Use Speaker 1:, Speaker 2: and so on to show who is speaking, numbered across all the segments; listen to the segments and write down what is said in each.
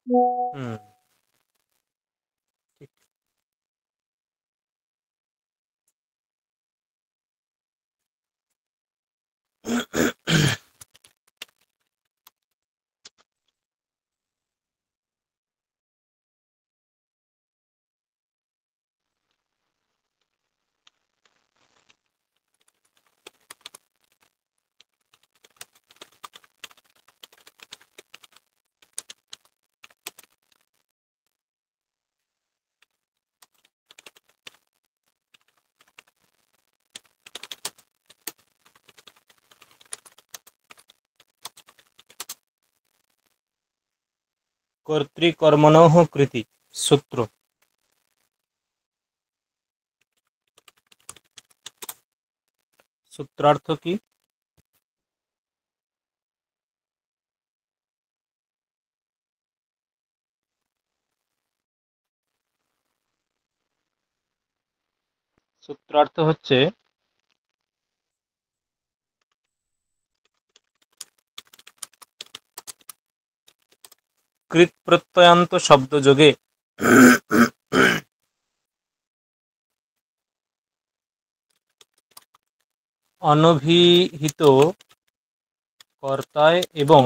Speaker 1: হুম, ঠিক। কর্তৃকর্মণঃ কৃতি সূত্র। সূত্রার্থ কি? সূত্রার্থ হচ্ছে কৃৎ প্রত্যয়ান্ত শব্দযোগে অনভিহিত কর্তায় এবং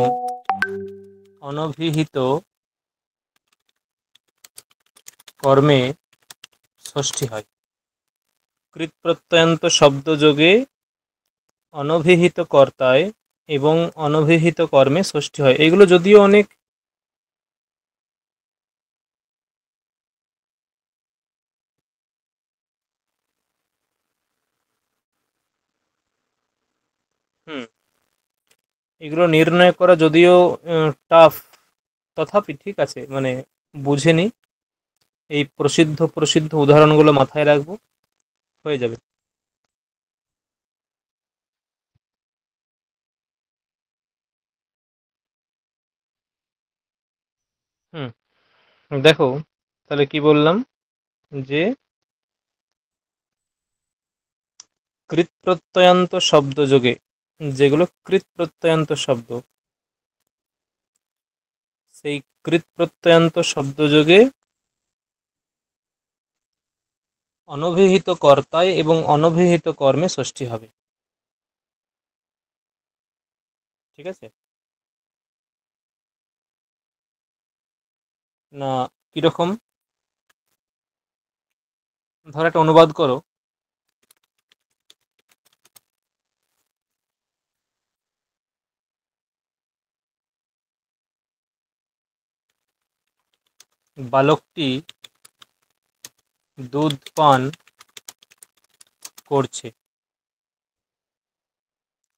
Speaker 1: অনভিহিত কর্মে ষষ্ঠী হয়। কৃৎ প্রত্যয়ান্ত শব্দযোগে অনভিহিত কর্তায় এবং অনভিহিত কর্মে ষষ্ঠী হয়। এগুলো যদিও অনেক হুম, এগুলো নির্ণয় করা যদিও টাফ, তথাপি ঠিক আছে, মানে বুঝে নি, এই প্রসিদ্ধ প্রসিদ্ধ উদাহরণগুলো মাথায় রাখবো, হয়ে যাবে। হুম, দেখো তাহলে কি বললাম, যে কৃৎ প্রত্যয়ান্ত শব্দযোগে, যেগুলো কৃৎ প্রত্যয়ান্ত শব্দ, সেই কৃৎ প্রত্যয়ান্ত শব্দযোগে অনভিহিত কর্তায় এবং অনভিহিত কর্মে ষষ্ঠী হবে। ঠিক আছে না? কিরকম? ধর একটা অনুবাদ করো, বালকটি দুধ পান করছে।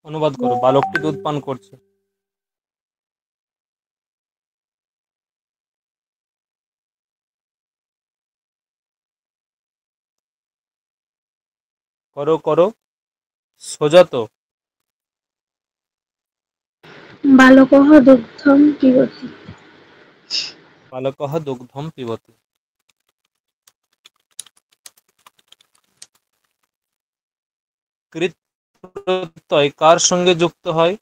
Speaker 1: অনুবাদ করো, বালকটি দুধ পান করছে। করো করো, সোজা তো?
Speaker 2: বালকः দুগ্ধং পিবতি।
Speaker 1: বালকঃ দুগ্ধম পিবতি। কৃৎ প্রত্যয় কার সঙ্গে যুক্ত হয়?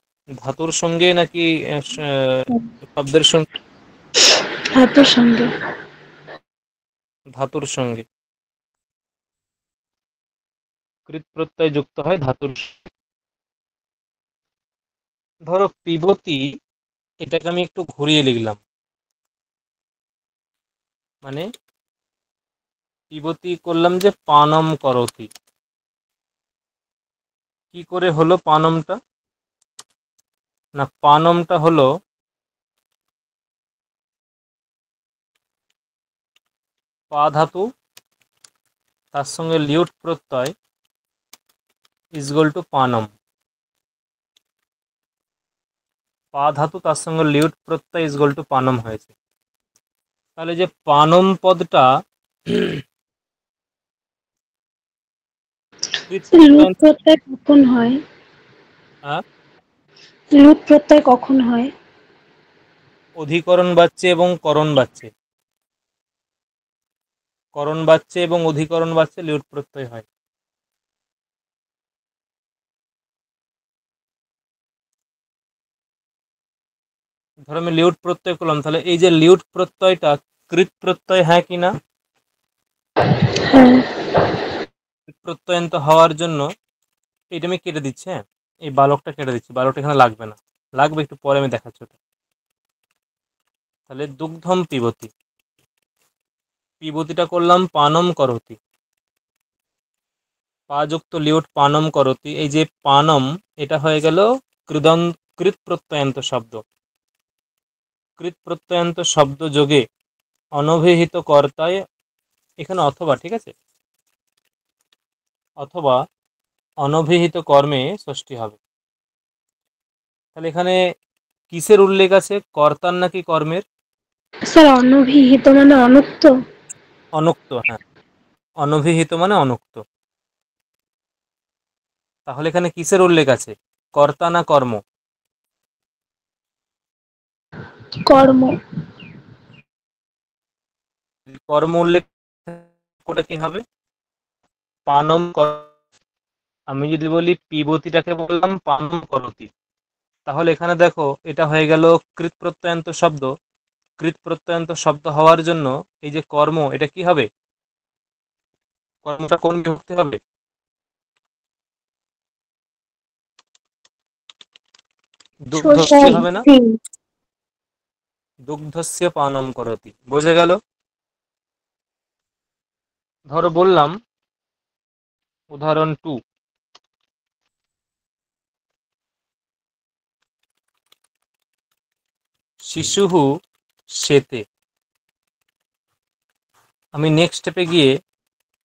Speaker 1: ধাতুর সঙ্গে নাকি শব্দের সঙ্গে?
Speaker 2: ধাতুর সঙ্গে।
Speaker 1: ধাতুর সঙ্গে। কৃৎ প্রত্যয় যুক্ত হয় ধাতুর সঙ্গে। ধরো পিবতি, এটাকে আমি একটু ঘুরিয়ে লিখলাম, মানে পিবতি করলাম যে পানম করতি। কি করে হলো পানমটা? না, পানমটা হলো পা ধাতু, তার সঙ্গে লিউট প্রত্যয় ইজগল টু পানম। পা ধাতু তার সঙ্গে লিউট প্রত্যয় ইজগল টু পানম হয়েছে। তাহলে যে পানম পদটা কৃৎ
Speaker 2: লুট
Speaker 1: প্রত্যয়,
Speaker 2: প্রত্যয় কখন হয়?
Speaker 1: হ্যাঁ,
Speaker 2: লুট প্রত্যয় কখন হয়?
Speaker 1: অধিকরণ বাচ্চে এবং করণ বাচ্চে। করণ বাচ্চে এবং অধিকরণ বাচ্চে লিউট প্রত্যয় হয়। ধরো আমি লিউট প্রত্যয় করলাম, তাহলে এই যে লিউট প্রত্যয়টা কৃত প্রত্যয় হ্যাঁ কি না?
Speaker 2: হ্যাঁ।
Speaker 1: প্রত্যয়ন্ত হওয়ার জন্য এটা আমি কেটে দিচ্ছি, হ্যাঁ, এই বালকটা কেটে দিচ্ছি, বালকটা এখানে লাগবে না, লাগবে একটু পরে, আমি দেখাচ্ছি ওটা। তাহলে দুগ্ধম পিবতি, পিবতিটা করলাম পানম করতি, পা যুক্ত লিউট পানম করতি, এই যে পানম, এটা হয়ে গেল কৃদন কৃত প্রত্যয়ান্ত শব্দ। কৃত প্রত্যয়ান্ত শব্দ যোগে অনভিহিত কর্তায়, এখানে অথবা, ঠিক আছে, অথবা অনভিহিত কর্মে ষষ্ঠী হবে। তাহলে এখানে কিসের উল্লেখ আছে, কর্তার নাকি কর্মের?
Speaker 2: স্যার অনভিহিত মানে অনুক্ত।
Speaker 1: অনুক্ত, হ্যাঁ, অনভিহিত মানে অনুক্ত। তাহলে এখানে কিসের উল্লেখ আছে, কর্তা না কর্ম?
Speaker 2: কর্ম।
Speaker 1: কর্ম উল্লেখ করে কি হবে, পানম আমি যদি বলি পিবতিটাকে বললাম পানম করতি, তাহলে এখানে দেখো এটা হয়ে গেল কৃত প্রত্যয়ান্ত শব্দ। কৃত প্রত্যয়ান্ত শব্দ হওয়ার জন্য এই যে কর্ম, এটা কি হবে, কর্মটা কোন বিভক্তি হবে, দুগ্ধস্য হবে না,
Speaker 2: ষষ্ঠী।
Speaker 1: দুগ্ধস্য পানম করতি, বোঝা গেল? ধরো বললাম উদাহরণ 2, শিশুহু শ্বেতে। আমি নেক্সট স্টেপে গিয়ে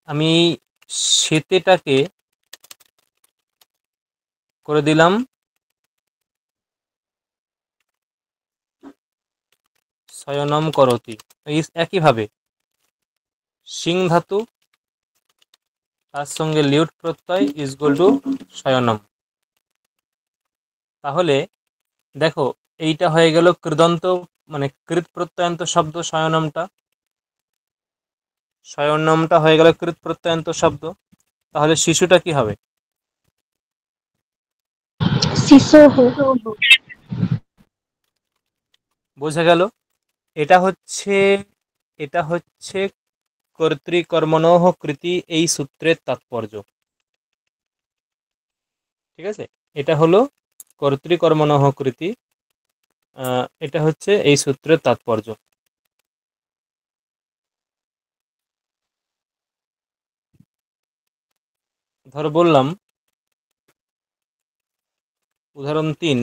Speaker 1: আমি শ্বেতেটাকে করে দিলাম শয়নম করতি, এই একইভাবে সিং ধাতু তার সঙ্গে লিউট প্রত্যয় ইজগুল টু শয়নম। তাহলে দেখো এইটা হয়ে গেল কৃদন্ত, মানে কৃত প্রত্যয়ান্ত শব্দ শয়নমটা, শয়নমটা হয়ে গেল কৃত প্রত্যয়ান্ত শব্দ। তাহলে শিশুটা কি হবে,
Speaker 2: শিশোহ।
Speaker 1: বোঝা গেল? এটা হচ্ছে, এটা হচ্ছে কর্তৃকর্মণঃ কৃতি এই সূত্রের তাৎপর্য, ঠিক আছে, এটা হলো কর্তৃকর্মণঃ কৃতি, এটা হচ্ছে এই সূত্রের তাৎপর্য। ধর বললাম উদাহরণ 3,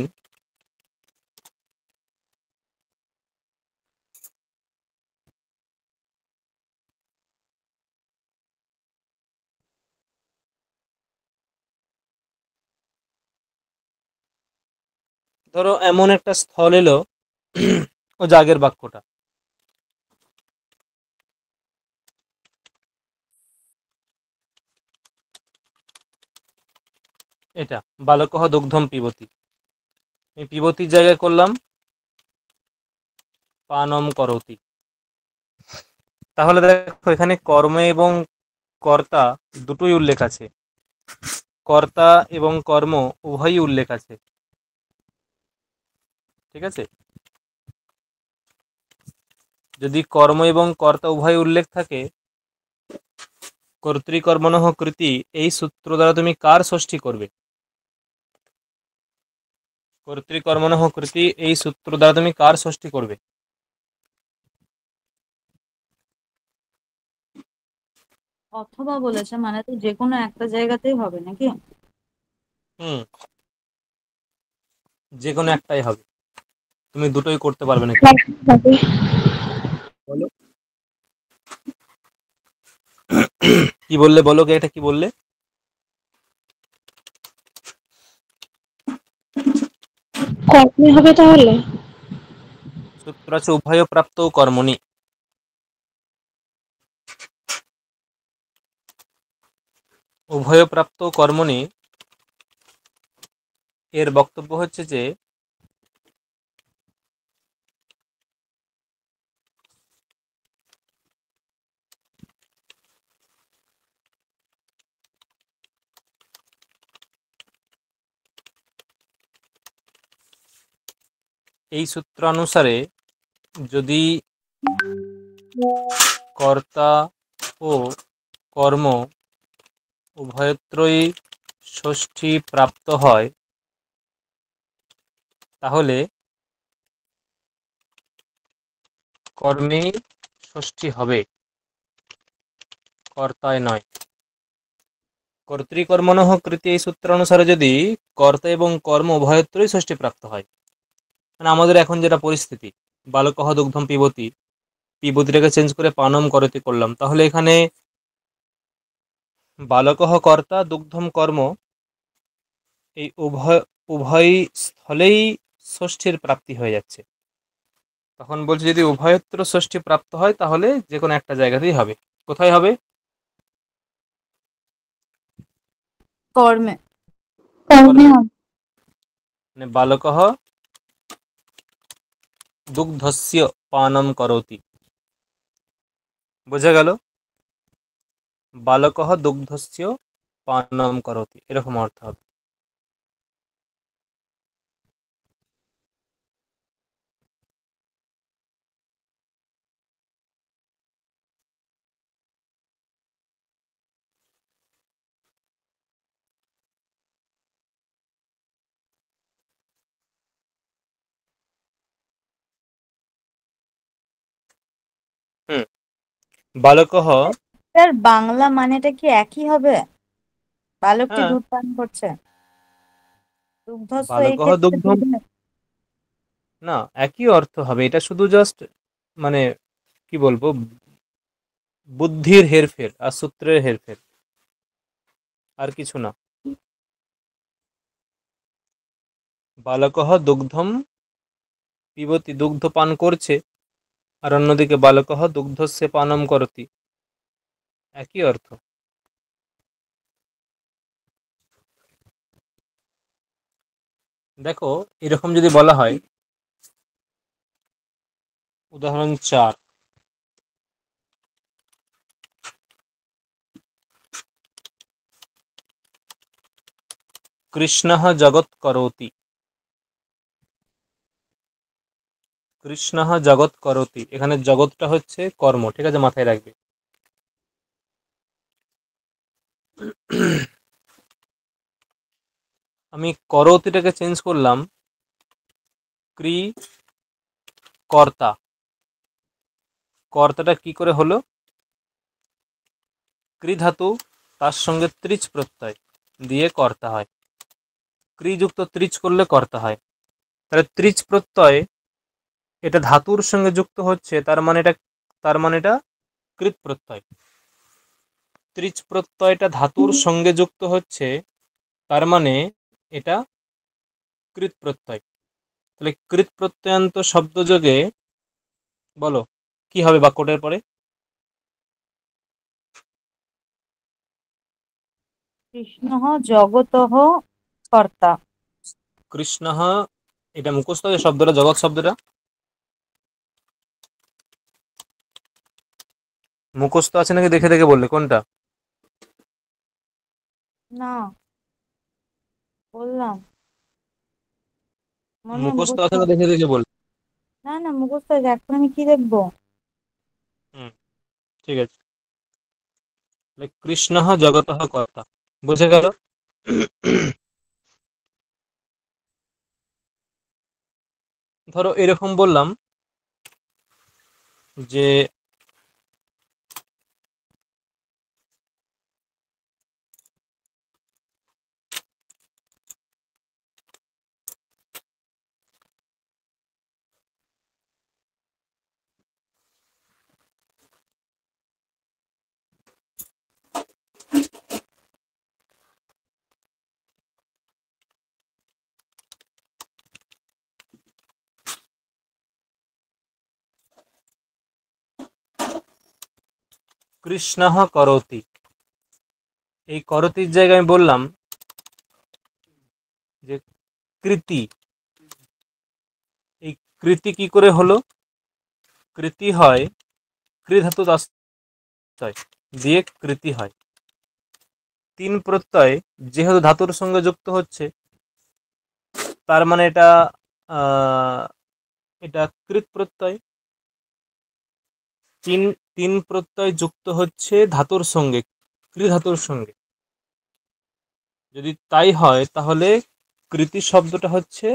Speaker 1: ধরো এমন একটা স্থল এলো, ও জাগের বাক্যটা, এটা বালকহ দুগ্ধম পিবতি, এই পিবতির জায়গায় করলাম পানম করতি। তাহলে দেখো এখানে কর্ম এবং কর্তা দুটোই উল্লেখ আছে, কর্তা এবং কর্ম উভয়ই উল্লেখ আছে, ঠিক আছে। যদি কর্ম এবং কর্তা উভয় উল্লেখ থাকে, কর্তৃকর্মণঃ কৃতি, এই সূত্র দ্বারা তুমি কার ষষ্ঠী করবে, কর্তৃকর্মণঃ কৃতি এই সূত্র দ্বারা তুমি কার ষষ্ঠী করবে?
Speaker 3: অথবা বলেছে মানে তো যে কোনো একটা জায়গাতেই হবে নাকি?
Speaker 1: হুম, যে কোনো একটাই হবে, তুমি দুটোই করতে পারবে না কিন্তু।
Speaker 2: হবে।
Speaker 1: বলো কি বললে, বলো কে, এটা কি বললে?
Speaker 2: কর্মে হবে তাহলে।
Speaker 1: সূত্র আছে উভয় প্রাপ্ত কর্মণি, উভয় প্রাপ্ত কর্মণি, এর বক্তব্য হচ্ছে যে এই সূত্রানুসারে যদি কর্তা ও কর্ম উভয়ত্রই ষষ্ঠী প্রাপ্ত হয় তাহলে কর্মেই ষষ্ঠী হবে, কর্তায় নয়। কর্তৃকর্মণঃ কৃতি এই সূত্রানুসারে যদি কর্তা এবং কর্ম উভয়ত্রই ষষ্ঠী প্রাপ্ত হয়, মানে আমাদের এখন যেটা পরিস্থিতি, বালকহ দুগ্ধম পিবতি, পিবতিটাকে চেঞ্জ করে পানম করতি করলাম, তাহলে এখানে বালকহ কর্তা দুগ্ধম কর্ম, এই উভয় স্থলেই ষষ্ঠীর প্রাপ্তি হয়ে যাচ্ছে। তখন বলছি যদি উভয়ত্র ষষ্ঠী প্রাপ্ত হয় তাহলে যে কোনো একটা জায়গাতেই হবে। কোথায় হবে?
Speaker 3: কর্মে।
Speaker 2: কর্মে হবে।
Speaker 1: মানে বালকः দুগ্ধস্য পানম করোতি, বোঝা গেল? বালকः দুগ্ধস্য পানম করোতি, এরকম অর্থ হবে। হুম, বালকः,
Speaker 3: তার বাংলা মানেটা কি একই হবে? বালকটি
Speaker 1: হ্যাঁ,
Speaker 3: দুধ পান করছে, দুগ্ধস্থ এই
Speaker 1: বালকः
Speaker 3: ক্ষেত্রে
Speaker 1: দুগ্ধম,
Speaker 3: দুধের।
Speaker 1: না একই অর্থ হবে, এটা শুধু জাস্ট মানে কি বলবো, বুদ্ধির হেরফের আর সূত্রের হেরফের, আর কিছু না। বালকः দুগ্ধম পিবতি, দুগ্ধ পান করছে, আর অন্যদিকে বালকः দুগ্ধস্য পানম করতি, একই অর্থ। দেখো এরকম যদি বলা হয়, উদাহরণ 4, কৃষ্ণঃ জগৎ করোতি, কৃষ্ণঃ জগৎ করোতি, এখানে জগৎটা হচ্ছে কর্ম, ঠিক আছে, মাথায় রাখবে। আমি করোতিটাকে চেঞ্জ করলাম ক্রি কর্তা, কর্তাটা কি করে হলো? ক্রি ধাতু তার সঙ্গে ত্রিচ প্রত্যয় দিয়ে কর্তা হয়, ক্রিযুক্ত ত্রিচ করলে কর্তা হয়। তাহলে ত্রিচ প্রত্যয় এটা ধাতুর সঙ্গে যুক্ত হচ্ছে, তার মানে এটা কৃত প্রত্যয়। ত্রিচ প্রত্যয়টা ধাতুর সঙ্গে যুক্ত হচ্ছে, তার মানে এটা কৃত প্রত্যয়। তাহলে কৃত প্রত্যয়ান্ত শব্দযোগে বলো কি হবে বাক্যটার পরে?
Speaker 3: কৃষ্ণঃ জগতঃ কর্তা।
Speaker 1: কৃষ্ণঃ, এটা মুখস্থ আছে শব্দটা, জগৎ শব্দটা মুখস্থ আছে নাকি দেখে দেখে বললে কোনটা?
Speaker 3: না, বললাম মনে হয়
Speaker 1: মুখস্থ
Speaker 3: মুখস্থ।
Speaker 1: আছে না দেখে দেখে বললে?
Speaker 3: না না, মুখস্থ আছে, এখন আমি কি দেখবো?
Speaker 1: হুম, ঠিক আছে। তাহলে কৃষ্ণঃ জগতঃ কর্তা, বুঝে গেল? ধরো এরকম বললাম যে কৃষ্ণঃ করোতি, এই করতির জায়গায় আমি বললাম যে কৃতি, এই কৃতি কি করে হলো? কৃতি হয় কৃ ধাতু তাস্তয় দিয়ে কৃতি হয়, তিন প্রত্যয় যেহেতু ধাতুর সঙ্গে যুক্ত হচ্ছে, তার মানে এটা এটা কৃত প্রত্যয়। তিন তিন প্রত্যয় যুক্ত হচ্ছে ধাতুর সঙ্গে, কৃ ধাতুর সঙ্গে। যদি তাই হয় তাহলে কৃতি শব্দটা হচ্ছে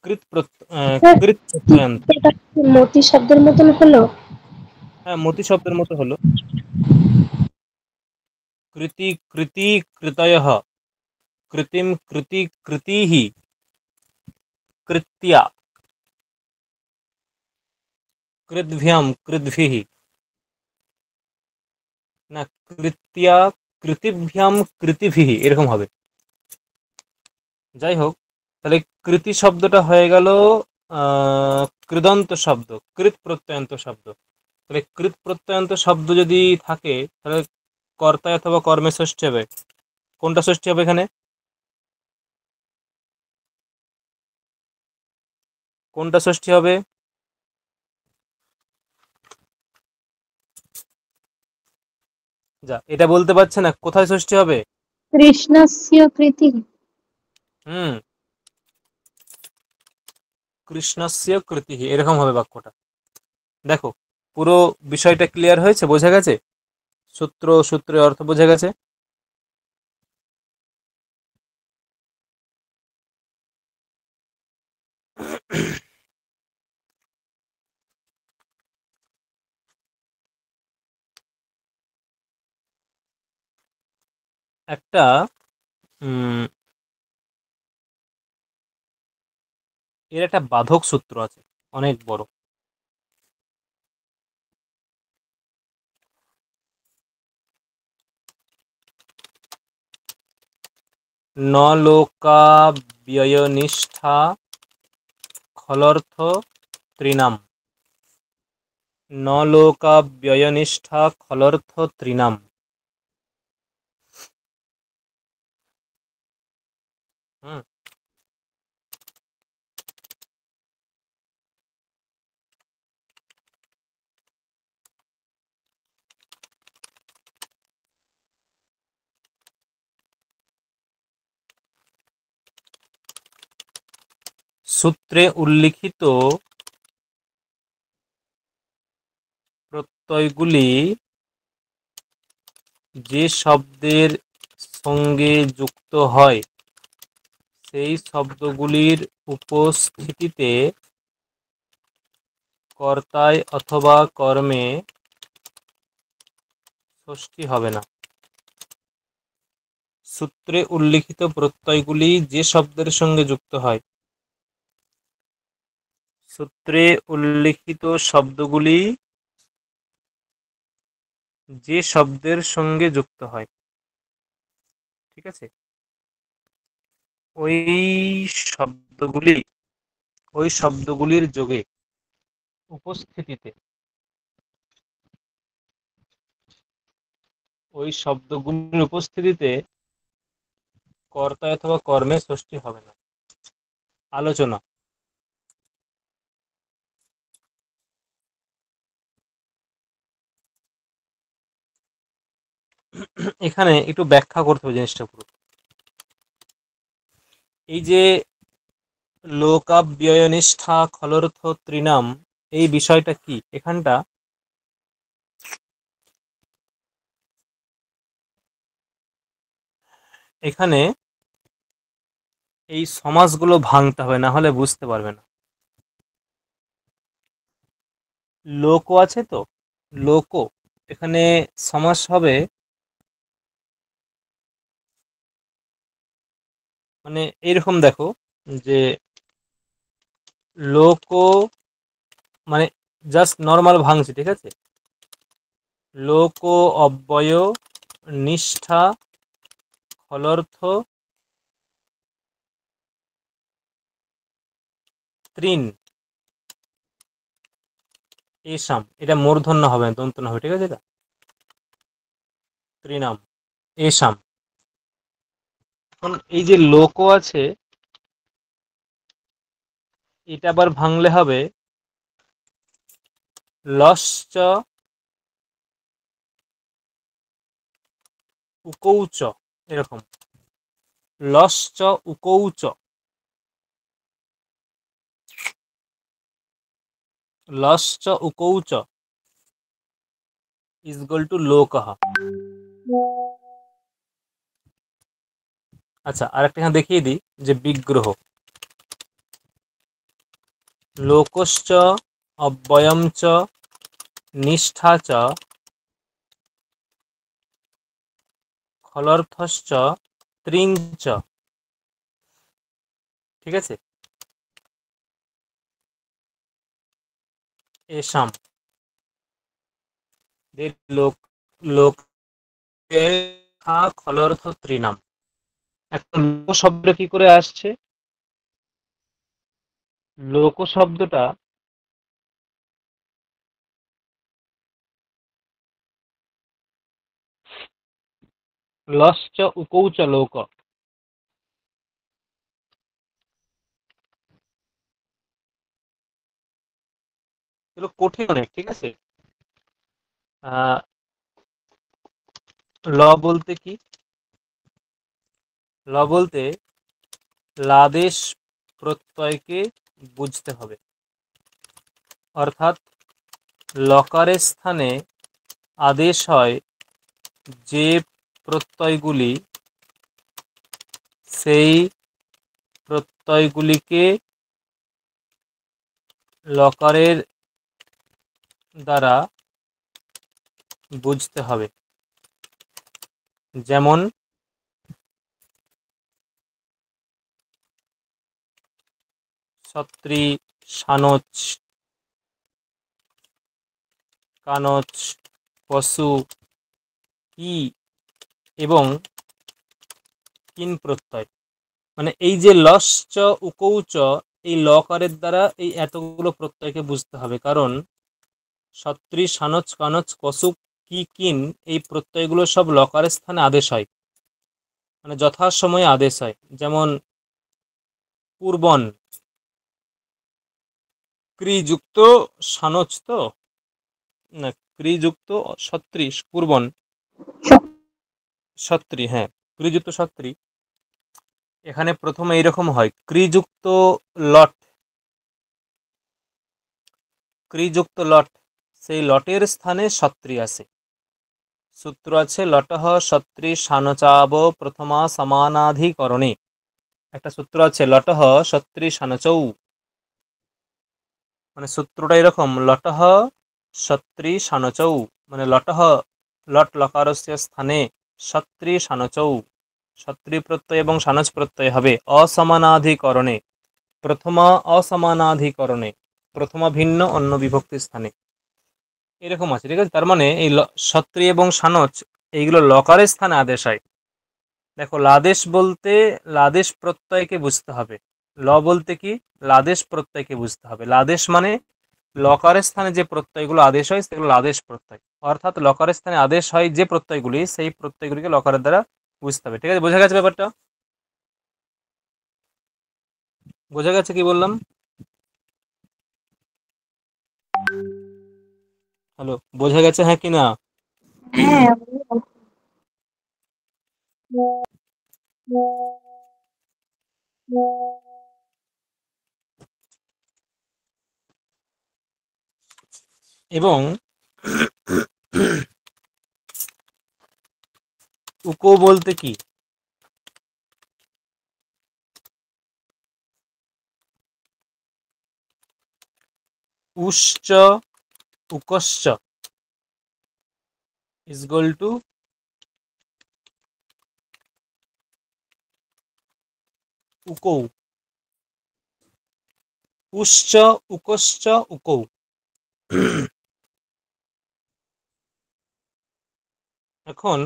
Speaker 1: কৃত প্রত্যয়ান্ত।
Speaker 2: এটা কি মতি শব্দের মতন হলো?
Speaker 1: হ্যাঁ, মতি শব্দের মতো হলো। কৃতি কৃতি কৃতয়ঃ, কৃতিম কৃতি কৃতিঃ, কৃত্যা কৃদ্ভ্যাম কৃদ্ভিঃ, না কৃত্যা কৃতিভ্যাম কৃতিভিঃ, এরকম হবে। যাই হোক, তাহলে কৃতি শব্দটা হয়ে গেল কৃদন্ত শব্দ, কৃত প্রত্যয়ান্ত শব্দ। তাহলে কৃত প্রত্যয়ান্ত শব্দ যদি থাকে তাহলে কর্তায় অথবা কর্মে ষষ্ঠী হবে। কোনটা ষষ্ঠী হবে এখানে? কোনটা ষষ্ঠী হবে? যা, এটা বলতে পারছে না কোথায় ষষ্ঠী হবে।
Speaker 2: কৃষ্ণস্য কৃতিঃ।
Speaker 1: হুম, কৃষ্ণস্য কৃতিঃ, এরকম হবে বাক্যটা। দেখো, পুরো বিষয়টা ক্লিয়ার হয়েছে, বোঝা গেছে? সূত্রের অর্থ বোঝা গেছে। একটা উম এর একটা বাধক সূত্র আছে, অনেক বড়। ন লোকা ব্যয়নিষ্ঠা খলর্থ ত্রিনাম। ন লোকা ব্যয়নিষ্ঠা খলর্থ ত্রিনাম। হুম, সূত্রে উল্লিখিত প্রত্যয়গুলি যে শব্দের সঙ্গে যুক্ত হয় সেই শব্দগুলির উপস্থিতিতে কর্তায় অথবা কর্মে ষষ্ঠী হবে না। সূত্রে উল্লিখিত প্রত্যয়গুলি যে শব্দের সঙ্গে যুক্ত হয়, সূত্রে উল্লিখিত শব্দগুলি যে শব্দের সঙ্গে যুক্ত হয়, ঠিক আছে, ওই শব্দগুলি, ওই শব্দগুলির যোগে, উপস্থিতিতে, ওই শব্দগুলির উপস্থিতিতে কর্তা অথবা কর্মে ষষ্ঠী হবে না। আলোচনা। এখানে একটু ব্যাখ্যা করতে হবে জিনিসটা পুরো। এই যে লোকাব্যয়নিষ্ঠা খলর্থ ত্রিনাম, এই বিষয়টা কি এখানটা? এখানে এই সমাসগুলো ভাঙতে হবে, না হলে বুঝতে পারবে না। লোকও আছে তো, লোকও এখানে সমাস হবে, মানে এইরকম দেখো যে লোকো, মানে জাস্ট নর্মাল ভাঙছি, ঠিক আছে। লোকো অব্যয় নিষ্ঠা ফলর্থ ত্রিন এসাম, এটা মূর্ধন্য হবে না, দন্তন্য হবে, ঠিক আছে। এটা ত্রিনাম এসাম। এখন এই যে লোকো আছে, এটা আবার ভাঙলে হবে লশ্চ উকৌচ, এরকম লশ্চ উকৌচ, লশ্চ উকৌচ ইজগল টু লোকহ। আচ্ছা, আরেকটা এখানে দেখিয়ে দিই যে বিগ্রহ। লোকশ্চ অব্যয়ম চ নিষ্ঠা চ খলর্থশ্চ ত্রিঞ্চ। ঠিক আছে, এসাম লোক লোক খলর্থ ত্রিনাম। এখন লোক শব্দ কি করে আসছে? লোক শব্দটা লশ্চ উকৌচ লোক, এগুলো কঠিন অনেক। ঠিক আছে, আহ ল বলতে কি? ল বলতে লাদেশ প্রত্যয়কে বুঝতে হবে, অর্থাৎ লকারের স্থানে আদেশ হয় যে প্রত্যয়গুলি, সেই প্রত্যয়গুলিকে লকারের দ্বারা বুঝতে হবে। যেমন ছত্রী, সানচ, কানচ, পশু, ই এবং কিন প্রত্যয়। মানে এই যে লশ্চ উকৌচ, এই লকারের দ্বারা এই এতগুলো প্রত্যয়কে বুঝতে হবে, কারণ ছত্রী, সানচ, কানচ, কসু, কি, কিন এই প্রত্যয়গুলো সব লকারের স্থানে আদেশ হয়, মানে যথাসময়ে আদেশ হয়। যেমন পূর্বন, ক্রিযুক্ত সানচ, তো না, ক্রিযুক্ত ছত্রী, পূর্বন ছত্রী, হ্যাঁ, ক্রিযুক্ত ছত্রী। এখানে প্রথমে এইরকম হয়, ক্রিযুক্ত লট, ক্রিযুক্ত লট, সেই লটের স্থানে ছত্রী আসে। সূত্র আছে লটহ ছত্রী সানচাব প্রথমা সমানাধিকরণে। একটা সূত্র আছে লটহ ছত্রী সানচৌ, মানে সূত্রটা এরকম, লটহ ছত্রী সানচৌ, মানে লটহ লট লকারস্য স্থানে ছত্রী সানচৌ, ছত্রী প্রত্যয় এবং সানচ প্রত্যয় হবে অসমানাধিকরণে, প্রথমা অসমানাধিকরণে, প্রথমা ভিন্ন অন্য বিভক্তির স্থানে, এরকম আছে। ঠিক আছে, তার মানে এই ছত্রী এবং সানচ এইগুলো লকারের স্থানে আদেশ হয়। দেখো, লাদেশ বলতে লাদেশ প্রত্যয়কে বুঝতে হবে। ল বলতে কি? লাদেশ প্রত্যয়কে বুঝতে হবে। লাদেশ মানে লকারের স্থানে যে প্রত্যয়গুলো আদেশ হয় সেগুলো লাদেশ প্রত্যয়, অর্থাৎ লকারের স্থানে আদেশ হয় যে প্রত্যয়গুলি, সেই প্রত্যয়গুলিকে লকারের দ্বারা বুঝতে হবে। ঠিক আছে, বোঝা গেছে ব্যাপারটা? বোঝা গেছে কি বললাম? হ্যালো, বোঝা গেছে হ্যাঁ কি না?
Speaker 2: হ্যাঁ।
Speaker 1: এবং উকো বলতে কি? উশ্চ উকশ্চ ইজগল টু উকৌ। উশ্চ উকশ্চ উকৌ। এখন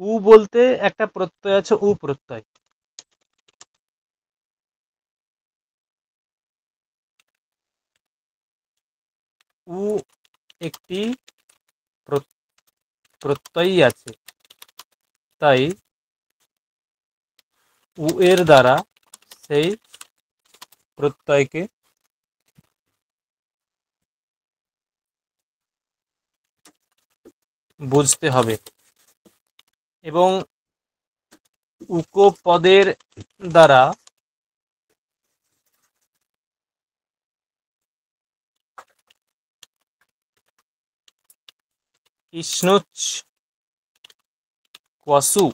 Speaker 1: উ বলতে একটা প্রত্যয় আছে, উ প্রত্যয়। উ একটি প্রত্যয়ই আছে, তাই উ এর দ্বারা সেই প্রত্যয়কে বুঝতে হবে। এবং উপপদের দ্বারা ইষ্ণুচ, ক্বসু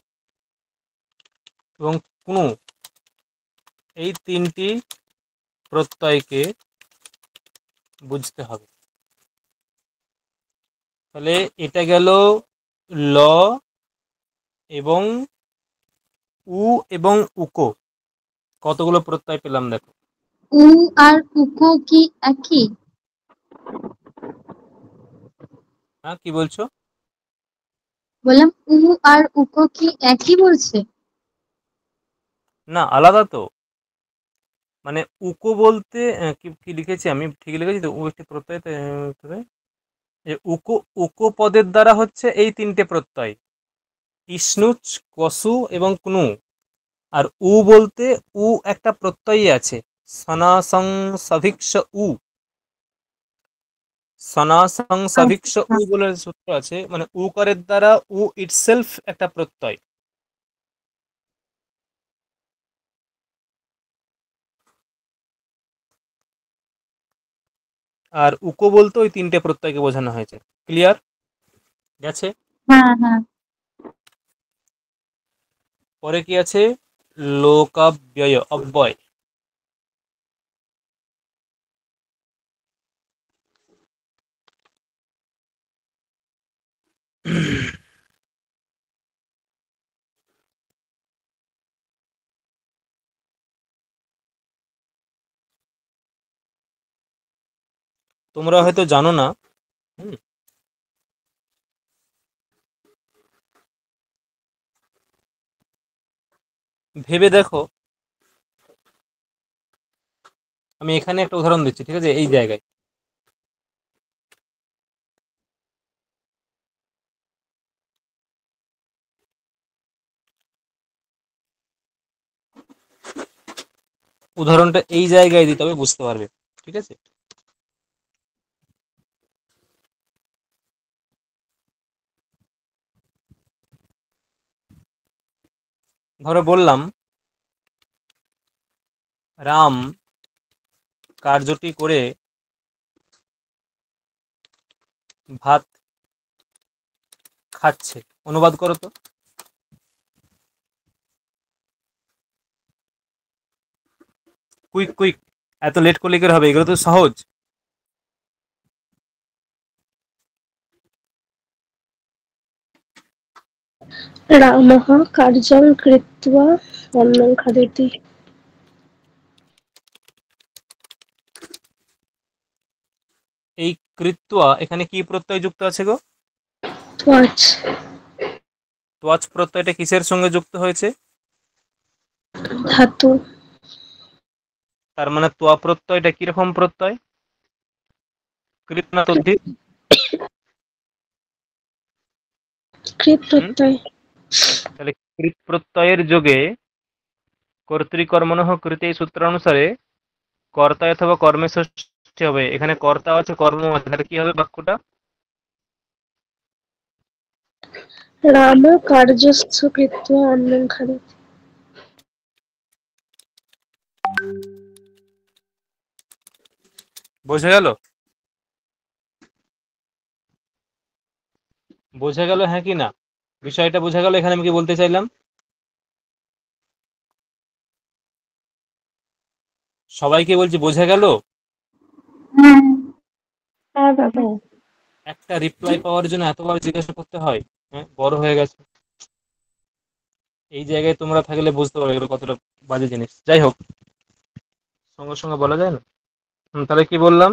Speaker 1: এবং ক্নু এই তিনটি প্রত্যয়কে বুঝতে হবে। তাহলে এটা গেল ল এবং উ এবং উকো, কতগুলো প্রত্যয় পেলাম দেখো।
Speaker 2: উ আর উকো কি একই?
Speaker 1: হ্যাঁ, কি বলছো?
Speaker 2: বললাম উ আর উকো কি একই বলছে?
Speaker 1: না, আলাদা তো। মানে উকো বলতে কি কি লিখেছি আমি, ঠিক লিখেছি তো? উ একটি প্রত্যয়, যে উকো, উকো পদের দ্বারা হচ্ছে এই তিনটে প্রত্যয়, ইষ্ণুচ, কসু এবং ক্নু। আর উ বলতে উ একটা প্রত্যয়ই আছে, সনাসং সভিক্ষ উ, সনাসং সভিক্ষ
Speaker 2: আচ্ছা।
Speaker 1: উ বলে সূত্র আছে, মানে উকারের দ্বারা উ ইটসেলফ একটা প্রত্যয়। আর উকো বলতে ওই তিনটে প্রত্যয়কে বোঝানো হয়েছে। ক্লিয়ার গেছে?
Speaker 2: হ্যাঁ হ্যাঁ।
Speaker 1: পরে কি আছে? লোকাব্যয়, অব্যয়। তোমরা হয়তো জানো না। হুম, ভেবে দেখো, আমি এখানে একটা উদাহরণ দিচ্ছি, ঠিক আছে? এই জায়গায় উদাহরণটা এই জায়গায় দিতে হবে, বুঝতে পারবে, ঠিক আছে? ধরো বললাম রাম কার্যটি করে ভাত খাচ্ছে। অনুবাদ করো তো। কুইক কুইক, এত লেট করলে কি করে হবে? এগুলো তো সহজ।
Speaker 2: রামः কার্যং কৃত্वा অন্নং খাদতি।
Speaker 1: এই কৃত্বা এখানে কি প্রত্যয় যুক্ত আছে গো?
Speaker 2: ত্বচ।
Speaker 1: ত্বচ প্রত্যয়টা কিসের সঙ্গে যুক্ত হয়েছে?
Speaker 2: ধাতু।
Speaker 1: তার মানে ত্বা প্রত্যয়টা কিরকম প্রত্যয়? কৃত না তদ্ধিত?
Speaker 2: কৃৎ
Speaker 1: হুম,
Speaker 2: প্রত্যয়।
Speaker 1: তাহলে কৃত প্রত্যয়ের যোগে কর্তৃকর্মণঃ কৃতে এই সূত্রানুসারে কর্তা অথবা কর্মে ষষ্ঠী হবে। এখানে কর্তা আছে, কর্ম আছে, তাহলে কি হবে বাক্যটা?
Speaker 2: রাম কার্যস্থ কৃত্वा অন্নং খাদতি।
Speaker 1: বোঝা গেল? বোঝা গেল, হ্যাঁ কি না? বিষয়টা বোঝা গেল এখানে আমি কি বলতে চাইলাম? সবাইকে বলছি বোঝা গেল?
Speaker 2: হ্যাঁ হ্যাঁ বাবা।
Speaker 1: একটা রিপ্লাই পাওয়ার জন্য এতবার জিজ্ঞাসা করতে হয়? হ্যাঁ, বড় হয়ে গেছে। এই জায়গায় তোমরা থাকলে বুঝতে পারবে এগুলো কতটা বাজে জিনিস। যাই হোক, সঙ্গে সঙ্গে বলা যায় না। তাহলে কি বললাম?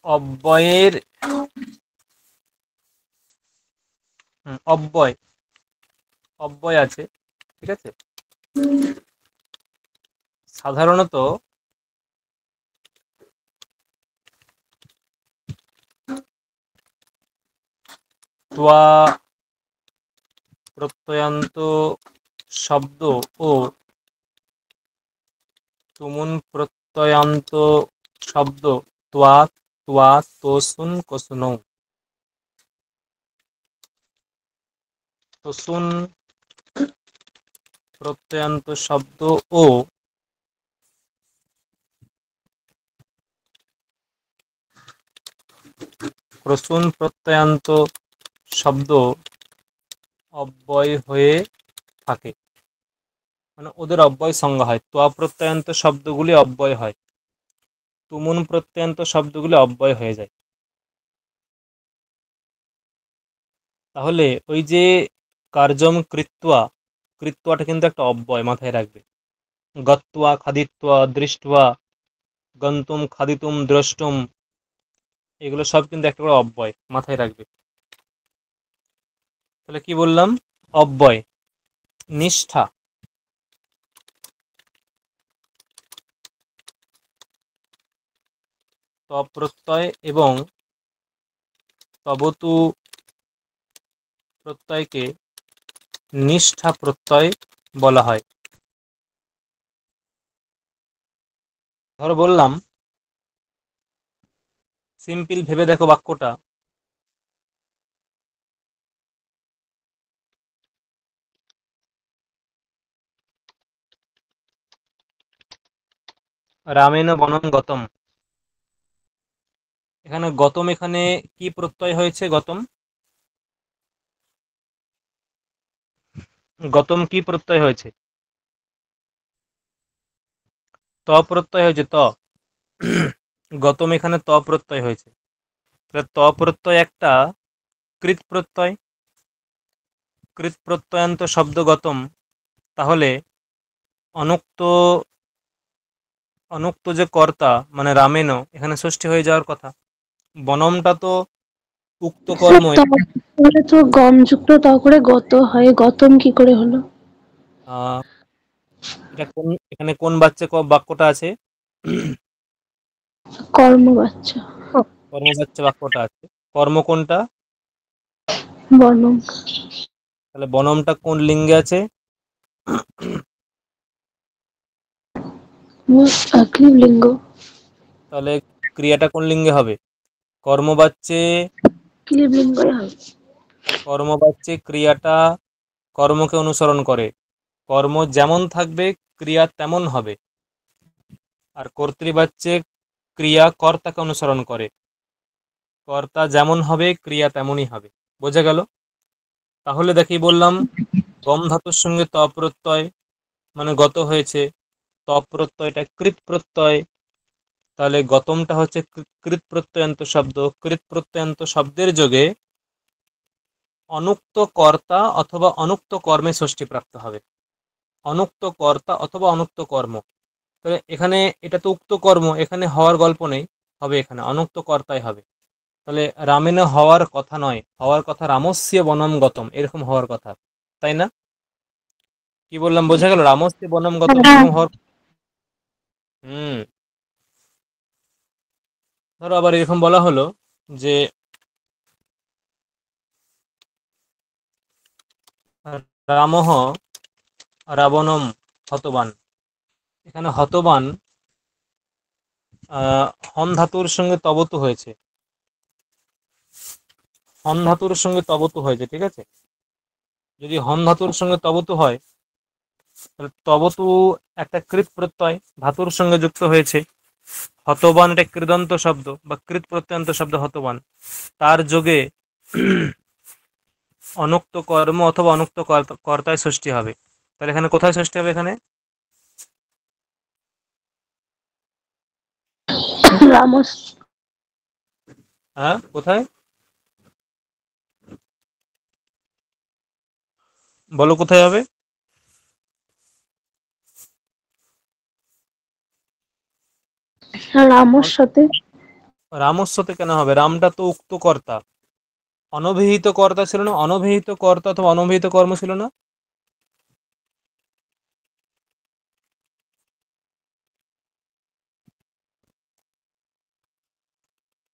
Speaker 1: অব্যয়ের অব্যয়, অব্যয় আছে, ঠিক আছে? সাধারণত ত্বা প্রত্যয়ান্ত শব্দ ও তুমুন প্রত্যয়ান্ত শব্দ त्वा त्वा तोसुन कोसुनौ। তোসুন প্রত্যয়ান্ত শব্দ ও ক্রসুন প্রত্যয়ান্ত শব্দ অব্যয় হয়ে থাকে, মানে ওদের অব্যয় সংজ্ঞা হয়। তোয়া প্রত্যয়ান্ত শব্দগুলি অব্যয় হয়, তুমুন প্রত্যয়ান্ত শব্দগুলি অব্যয় হয়ে যায়। তাহলে ওই যে কার্যম কৃত্বা, কৃত্বাটা কিন্তু একটা অব্যয়, মাথায় রাখবে। গত্বা খাদিত্বা দৃষ্ট্বা, গন্তুম খাদিতুম দ্রষ্টুম, এগুলো সব কিন্তু একটা করে অব্যয়, মাথায় রাখবে। তাহলে কি বললাম? অব্যয়, নিষ্ঠা, তপ্রত্যয় এবং তবতু প্রত্যয়কে নিষ্ঠা প্রত্যয় বলা হয়। ধরো বললাম, সিম্পল ভেবে দেখো বাক্যটা, রামেণ বনম গতম। এখানে গতম, এখানে কি প্রত্যয় হয়েছে? গতম, গতম কি প্রত্যয় হয়েছে? ত প্রত্যয় হয়েছে, ত। গতম এখানে ত প্রত্যয় হয়েছে। তাহলে ত প্রত্যয় একটা কৃত প্রত্যয়, কৃত প্রত্যয়ান্ত শব্দ গতম। তাহলে অনুক্ত, অনুক্ত যে কর্তা মানে রামেণ, এখানে ষষ্ঠী হয়ে যাওয়ার কথা। বনমটা তো উক্ত
Speaker 4: স্যার
Speaker 1: কর্ম।
Speaker 4: তাহলে তো গম যুক্ত ত করে গত হয়, গতম কি করে হলো?
Speaker 1: এটা কোন, এখানে কোন বাচ্চা বাক্যটা আছে?
Speaker 4: কর্মবাচ্য।
Speaker 1: কর্মবাচ্য বাক্যটা আছে। কর্ম কোনটা?
Speaker 4: বর্ণম।
Speaker 1: তাহলে বনমটা কোন লিঙ্গে আছে?
Speaker 4: ক্লিবলিঙ্গ।
Speaker 1: তাহলে ক্রিয়াটা কোন লিঙ্গে হবে? কর্মবাচ্যে,
Speaker 4: ক্লিবলিঙ্গই হয়।
Speaker 1: কর্মবাচ্যে ক্রিয়াটা কর্মকে অনুসরণ করে। কর্ম যেমন থাকবে ক্রিয়া তেমন হবে। আর কর্তৃবাচ্যে ক্রিয়া কর্তাকে অনুসরণ করে। কর্তা যেমন হবে ক্রিয়া তেমনই হবে। বোঝা গেল? তাহলে দেখি বললাম, গম ধাতুর সঙ্গে ত প্রত্যয়, মানে গত হয়েছে। ত প্রত্যয়টা কৃত প্রত্যয়। তাহলে গতমটা হচ্ছে কৃত প্রত্যয়ান্ত শব্দ। কৃত প্রত্যয়ান্ত শব্দের যোগে অনুক্ত কর্তা অথবা অনুক্ত কর্মে ষষ্ঠী প্রাপ্ত হবে। অনুক্ত কর্তা অথবা অনুক্ত কর্ম। তাহলে এখানে এটা তো উক্ত কর্ম, এখানে হওয়ার গল্প নেই, হবে এখানে অনুক্ত কর্তাই হবে। তাহলে রামেণ হওয়ার কথা নয়, হওয়ার কথা রামস্য বনম গতম, এরকম হওয়ার কথা, তাই না? কি বললাম বোঝা গেল? রামস্য বনম গতম এরকম হওয়ার। হুম। ধরো আবার এরকম বলা হলো যে রামহ রাবণম হতবান। এখানে হতবান হন ধাতুর সঙ্গে তবতু হয়েছে, হন ধাতুর সঙ্গে তবতু হয়েছে, ঠিক আছে? যদি হন ধাতুর সঙ্গে তবতু হয়, তাহলে তবতু একটা কৃত প্রত্যয় ধাতুর সঙ্গে যুক্ত হয়েছে। হতবান এটা কৃদন্ত শব্দ বা কৃত প্রত্যয়ান্ত শব্দ হতবান, তার যোগে অনুক্ত কর্ম অথবা অনুক্ত কর্তায় ষষ্ঠী হবে। তাহলে এখানে কোথায় ষষ্ঠী হবে? এখানে
Speaker 4: রামস।
Speaker 1: হ্যাঁ, কোথায় বলো, কোথায় হবে?
Speaker 4: রামর সাথে।
Speaker 1: রামস্বতে কেন হবে? রামটা তো উক্ত কর্তা, অনভিহিত কর্তা ছিল না? অনভিহিত কর্তা অথবা অনভিহিত কর্ম ছিল না?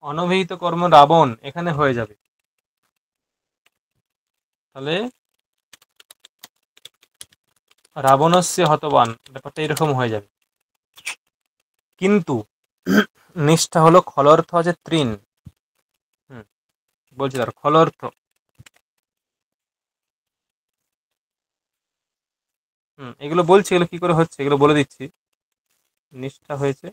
Speaker 1: অনভিহিত কর্ম রাবণ এখানে হয়ে যাবে। তাহলে রাবণস্য হতবান, ব্যাপারটা এরকম হয়ে যাবে। কিন্তু নিষ্ঠা হলো খল অর্থ আছে তৃণ। হুম, বলছি তার খল অর্থ। এগুলো বলছি, এগুলো কি করে হচ্ছে এগুলো বলে দিচ্ছি। নিষ্ঠা হয়েছে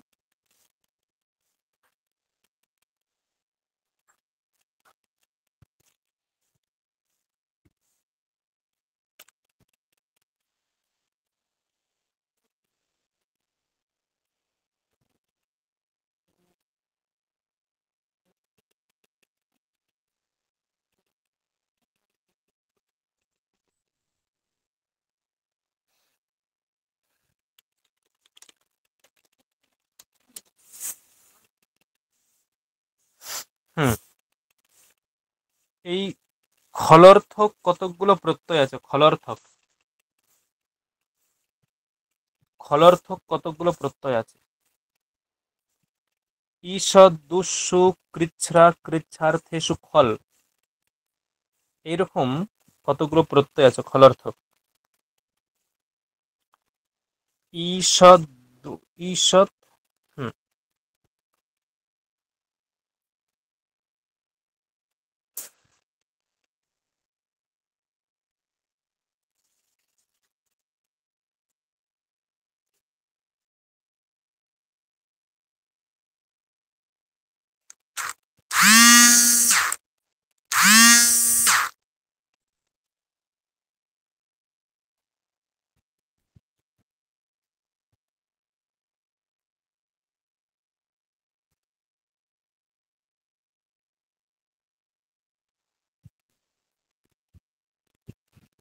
Speaker 1: হুম এই খলর্থক কতকগুলো প্রত্যয় আছে। খলর্থক কতকগুলো প্রত্যয় আছে। ঈষৎ দুঃসু কৃচ্ছ্রা কৃচ্ছার্থেষু খল, এইরকম কতগুলো প্রত্যয় আছে খলর্থক। ঈষৎ ঈষৎ হুম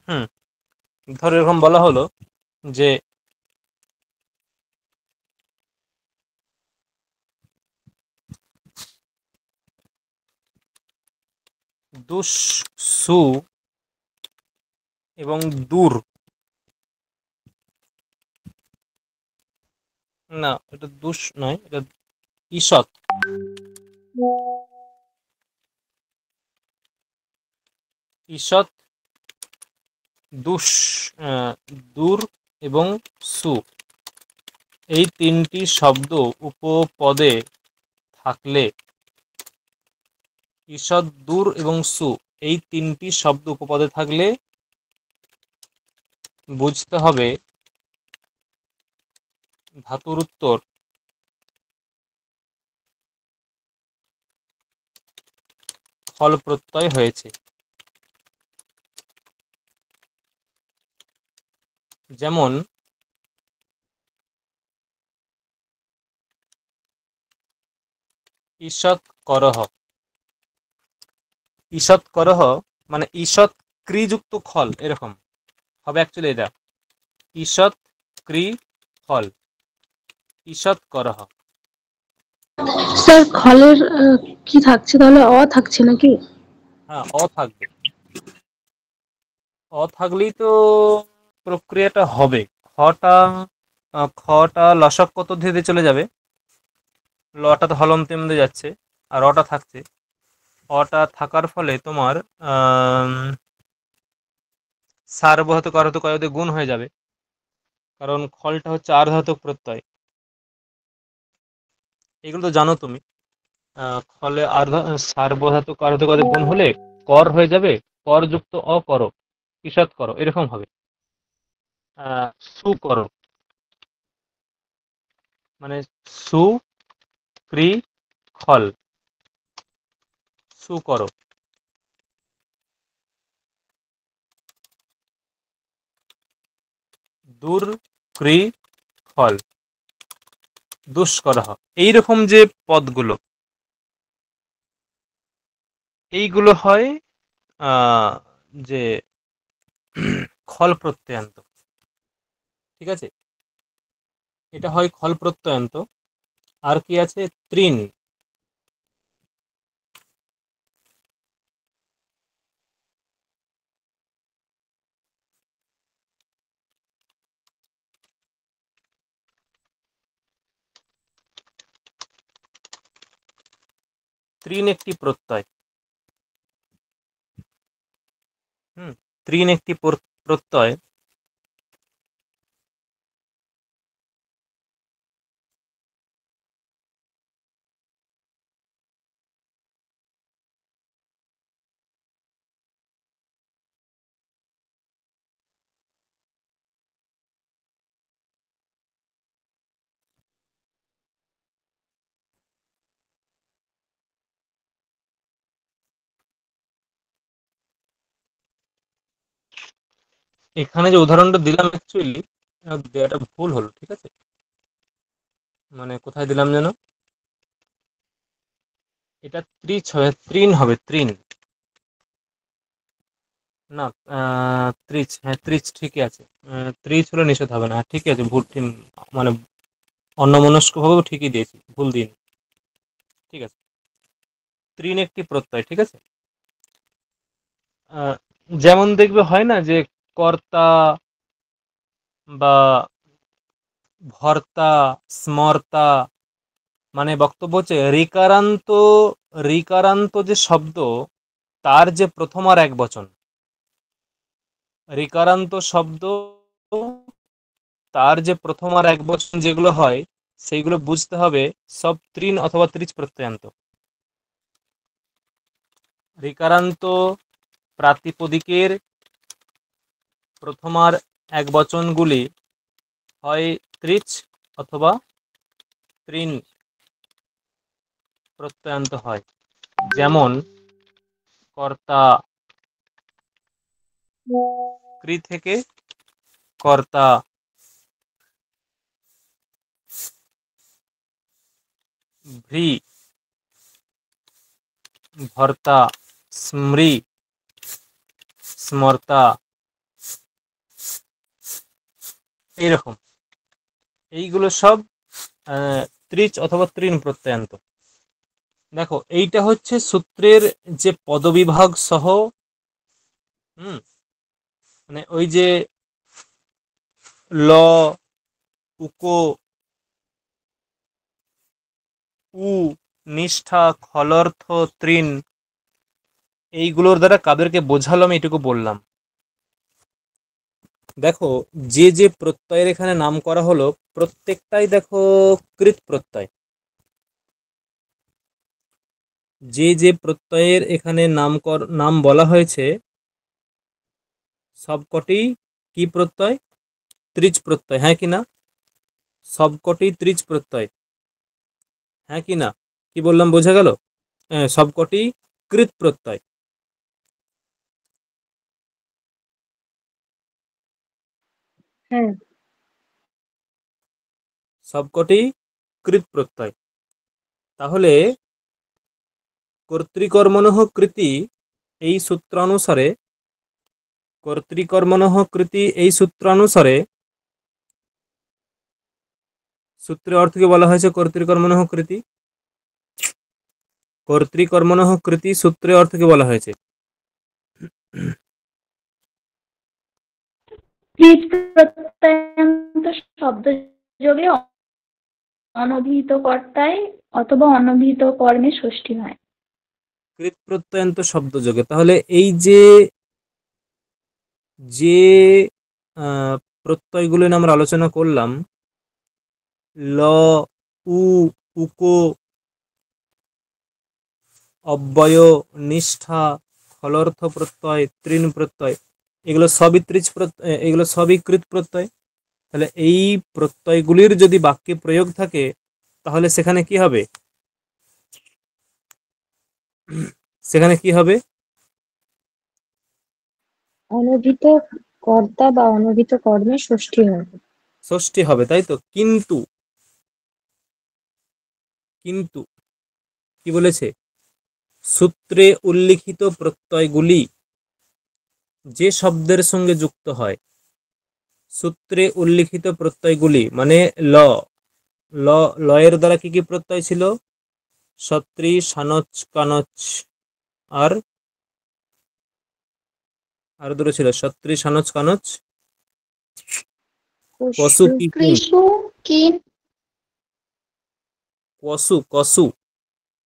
Speaker 1: হুম ধর এরকম বলা হলো যে দুঃসু এবং দূর, না এটা দুষ নয়, এটা ঈষৎ। ঈষৎ দুষ দূর এবং সু, এই তিনটি শব্দ উপপদে থাকলে, ঈষৎ দূর এবং সু এই তিনটি শব্দ উপপদে থাকলে বুঝতে হবে ধাতুর উত্তর ফল প্রত্যয় হয়েছে। যেমন ঈষৎ করহ, ঈষৎ করহ মানে ঈষৎ ক্রিযুক্ত খল, এরকম হবে অ্যাকচুয়ালি এটা ঈষৎ ক্রি ফল, ঈষৎ করহ।
Speaker 4: স্যার খলের কি থাকছে তাহলে? থাকছে নাকি?
Speaker 1: হ্যাঁ, থাকবে। থাকলেই তো প্রক্রিয়াটা হবে। খটা খটা লসক কত ধীরে ধীরে চলে যাবে, লটা তো হলন্তের মধ্যে যাচ্ছে, আর অটা থাকছে। অটা থাকার ফলে তোমার সার্বধাতুক অর্ধাতুক অয়োধ্যে গুণ হয়ে যাবে, কারণ খলটা হচ্ছে আর্ধাতুক প্রত্যয়। এগুলো তো জানো তুমি। ফলে সার্বধাতুক অর্ধাতুক অয়োধ্যে গুণ হলে কর হয়ে যাবে, কর যুক্ত অকর, ঈষৎ করো এরকম হবে। সুকর মানে সু ক্রি খল, সুকর। দূর ক্রি ফল, দুষ্কর। এইরকম যে পদগুলো, এইগুলো হয় যে খল প্রত্যয়ান্ত। ঠিক আছে, এটা হয় খল প্রত্যয়ান্ত। আর কি আছে? তৃণ। তৃণ একটি প্রত্যয়। তৃণ একটি প্রত্যয়। এখানে যে উদাহরণটা দিলাম অ্যাকচুয়ালি দেওয়াটা ভুল হলো, ঠিক আছে? মানে কোথায় দিলাম যেন, এটা ত্রিচ হবে, তৃণ হবে, তৃণ না, ত্রিচ, হ্যাঁ ত্রিচ ঠিকই আছে। ত্রিচ হলে নিষেধ হবে না, ঠিকই আছে, ভুল মানে অন্যমনস্ক ভাবেও ঠিকই দিয়েছি, ভুল দিন, ঠিক আছে। তৃণ একটি প্রত্যয়, ঠিক আছে। আহ, যেমন দেখবে হয় না যে কর্তা বা ভর্তা, স্মর্তা, মানে বক্তব্য হচ্ছে রিকারান্ত যে শব্দ, তার যে প্রথম আর এক বচন, রিকারান্ত শব্দ তার যে প্রথম আর এক বচন যেগুলো হয়, সেইগুলো বুঝতে হবে সব তৃণ অথবা ত্রিচ প্রত্যয়ান্ত। রিকারান্ত প্রাতিপদিকের প্রথম আর এক বচনগুলি হয় ত্রিচ অথবা তৃণ প্রত্যয়ান্ত হয়। যেমন কর্তা, কৃ থেকে কর্তা, ভ্রি, ভর্তা, স্মৃ, স্মর্তা, এইরকম, এইগুলো সব ত্রিচ অথবা তৃণ প্রত্যয়ান্ত। দেখো এইটা হচ্ছে সূত্রের যে পদবিভাগ সহ, মানে ওই যে ল, উকো, উ, নিষ্ঠা, খলর্থ, তৃণ, এইগুলোর দ্বারা কাদেরকে বোঝালাম এটুকু বললাম। দেখো যে যে প্রত্যয়ের এখানে নাম করা হলো প্রত্যেকটাই দেখো কৃত প্রত্যয়। যে যে প্রত্যয়ের এখানে নাম বলা হয়েছে সবকটি কি প্রত্যয়? ত্রিচ প্রত্যয়, হ্যাঁ কি না? সবকটি ত্রিচ প্রত্যয়, হ্যাঁ কি না? কি বললাম বোঝা গেল? সবকটি কৃত প্রত্যয়।
Speaker 2: হ্যাঁ।
Speaker 1: সবকটি কৃত প্রত্যয়। তাহলে কর্তৃকর্মণঃ কৃতি এই সূত্রানুসারে, কর্তৃকর্মণঃ কৃতি এই সূত্রানুসারে, সূত্রের অর্থকে বলা হয়েছে কর্তৃকর্মণঃ কৃতি। কর্তৃকর্মণঃ কৃতি সূত্রের অর্থকে বলা হয়েছে
Speaker 4: কৃত প্রত্যয়ান্ত শব্দ যোগে অনভিহিত কর্তায় অথবা অনভিহিত কর্মে ষষ্ঠী হয়।
Speaker 1: কৃত প্রত্যয়ান্ত শব্দ যোগে। তাহলে এই যে যে প্রত্যয়গুলো নিয়ে আমরা আলোচনা করলাম, ল, উ, উকো, অব্যয়, নিষ্ঠা, ফলর্থ প্রত্যয়, তৃণ প্রত্যয়, এগুলো সবই ত্রিচ প্রত্যয়, এগুলো সবই কৃত প্রত্যয়। তাহলে এই প্রত্যয়গুলির যদি বাক্যে প্রয়োগ থাকে তাহলে সেখানে কি হবে? সেখানে কি হবে?
Speaker 2: অনভিহিত কর্তা বা অনভিহিত কর্মে ষষ্ঠী হবে।
Speaker 1: ষষ্ঠী হবে, তাই তো। কিন্তু কিন্তু কি বলেছে? সূত্রে উল্লিখিত প্রত্যয়গুলি যে শব্দের সঙ্গে যুক্ত হয়, সূত্রে উল্লিখিত প্রত্যয়গুলি মানে ল, লয়ের দ্বারা কি কি প্রত্যয় ছিল? সত্রি, সানচ, কানচ, আর দুটো ছিল, সত্রি, সানচ, কানচ, কসু, কি, কিন।
Speaker 2: কৃষু কিন।
Speaker 1: কসু, কসু,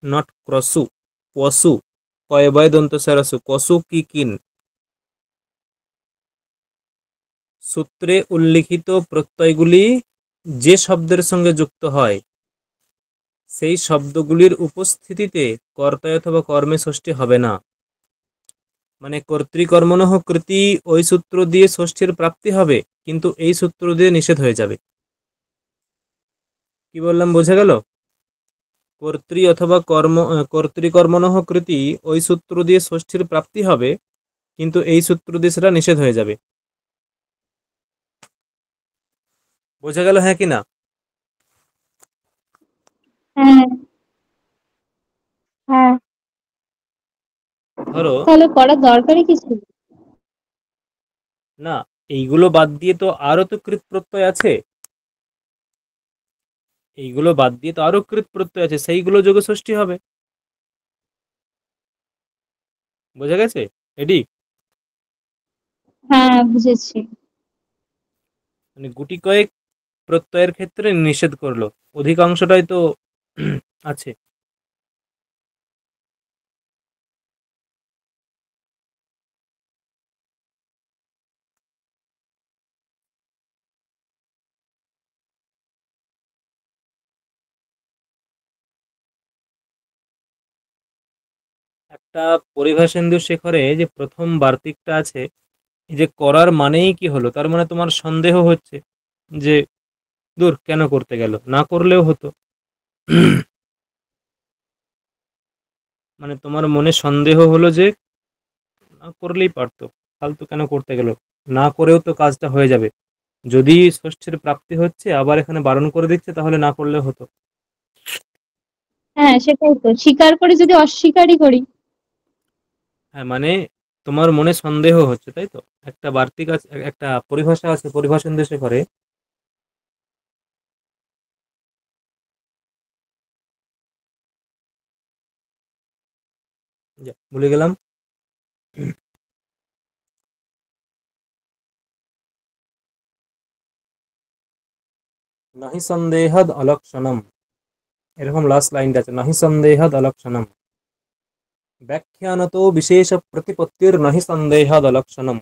Speaker 1: নট ক্রসু, কসু, কয় বয় দন্ত সরসু, কসু, কি, কিন। সূত্রে উল্লিখিত প্রত্যয়গুলি যে শব্দের সঙ্গে যুক্ত হয় সেই শব্দগুলির উপস্থিতিতে কর্তায় অথবা কর্মে ষষ্ঠী হবে না। মানে কর্তৃকর্মণঃ কৃতি ওই সূত্র দিয়ে ষষ্ঠীর প্রাপ্তি হবে, কিন্তু এই সূত্র দিয়ে নিষেধ হয়ে যাবে। কি বললাম বোঝা গেল? কর্তৃ অথবা কর্তৃকর্মণঃ কৃতি ওই সূত্র দিয়ে ষষ্ঠীর প্রাপ্তি হবে, কিন্তু এই সূত্র দিয়ে সেটা নিষেধ হয়ে যাবে। বোঝা গেল হ্যাঁ কি না?
Speaker 2: হ্যাঁ।
Speaker 4: হ্যাঁ।
Speaker 1: ধরো
Speaker 2: তাহলে করার দরকারই কি ছিল?
Speaker 1: না, এইগুলো বাদ দিয়ে তো আরো তো কৃৎ প্রত্যয় আছে, এইগুলো বাদ দিয়ে তো আরো কৃৎ প্রত্যয় আছে, সেইগুলো যোগে ষষ্ঠী হবে। বোঝা গেছে এডি?
Speaker 2: হ্যাঁ, বুঝেছি।
Speaker 1: মানে গুটি কয়েক প্রত্যয়ের ক্ষেত্রে নিষেধ করলো, অধিকাংশটাই তো আছে। একটা পরিভাষেন্দু শেখরে যে প্রথম বার্তিকটা আছে, এই যে করার মানেই কি হলো, তার মানে তোমার সন্দেহ হচ্ছে যে দূর কেন করতে গেল, না করলেও হতো। মানে তোমার মনে সন্দেহ হলো যে না করলেই পারতো, ফালতু কেন করতে গেল, না করেও তো কাজটা হয়ে যাবে, যদি ষষ্ঠীর প্রাপ্তি হচ্ছে আবার এখানে বারণ করে দিচ্ছে, তাহলে না করলেও হতো।
Speaker 2: হ্যাঁ, সেটাই তো, স্বীকার করে যদি অস্বীকারই করি।
Speaker 1: হ্যাঁ মানে তোমার মনে সন্দেহ হচ্ছে, তাই তো? একটা বার্তিক আছে, একটা পরিভাষা আছে পরিভাষেন্দু শেখরে, ভুলে গেলাম। নাহি সন্দেহাদ অলক্ষণম, এরকম লাস্ট লাইনটা আছে, নাহি সন্দেহাদ অলক্ষণম ব্যাখ্যানত বিশেষ প্রতিপত্তির নাহি সন্দেহাদ অলক্ষণম।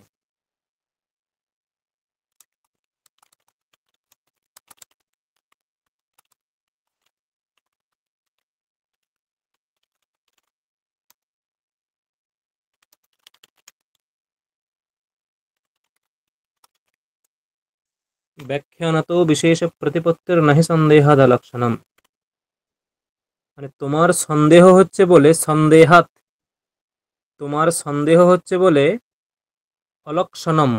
Speaker 1: ব্যাখ্যানত বিশেষ প্রতিপত্তির নাহি সন্দেহাদ অলক্ষণম, মানে তোমার সন্দেহ হচ্ছে বলে, সন্দেহাত, তোমার সন্দেহ হচ্ছে বলে, অলক্ষণম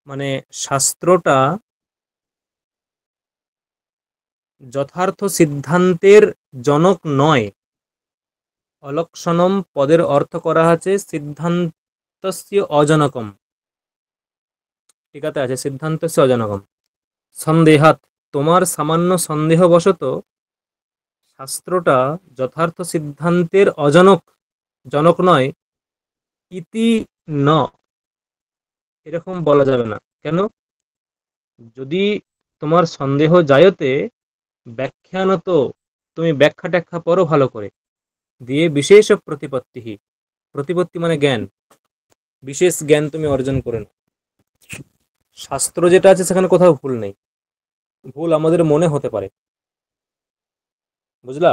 Speaker 1: মানে শাস্ত্রটা যথার্থ সিদ্ধান্তের জনক নয়। অলক্ষণম পদের অর্থ করা আছে সিদ্ধান্তস্য অজনকম, ঠিক আছে, সিদ্ধান্তস্য অজনকম। সন্দেহাত, তোমার সামান্য সন্দেহবশত শাস্ত্রটা যথার্থ সিদ্ধান্তের অজনক, জনক নয়। ইতি ন, এরকম বলা যাবে না। কেন? যদি তোমার সন্দেহ জায়তে ব্যাখ্যানত, তুমি ব্যাখ্যা ট্যাখ্যা পড়ো ভালো করে, দিয়ে বিশেষ প্রতিপত্তি, প্রতিপত্তি মানে জ্ঞান, বিশেষ জ্ঞান তুমি অর্জন করে নাও। শাস্ত্র যেটা আছে সেখানে কোথাও ভুল নেই, ভুল আমাদের মনে হতে পারে। বুঝলা?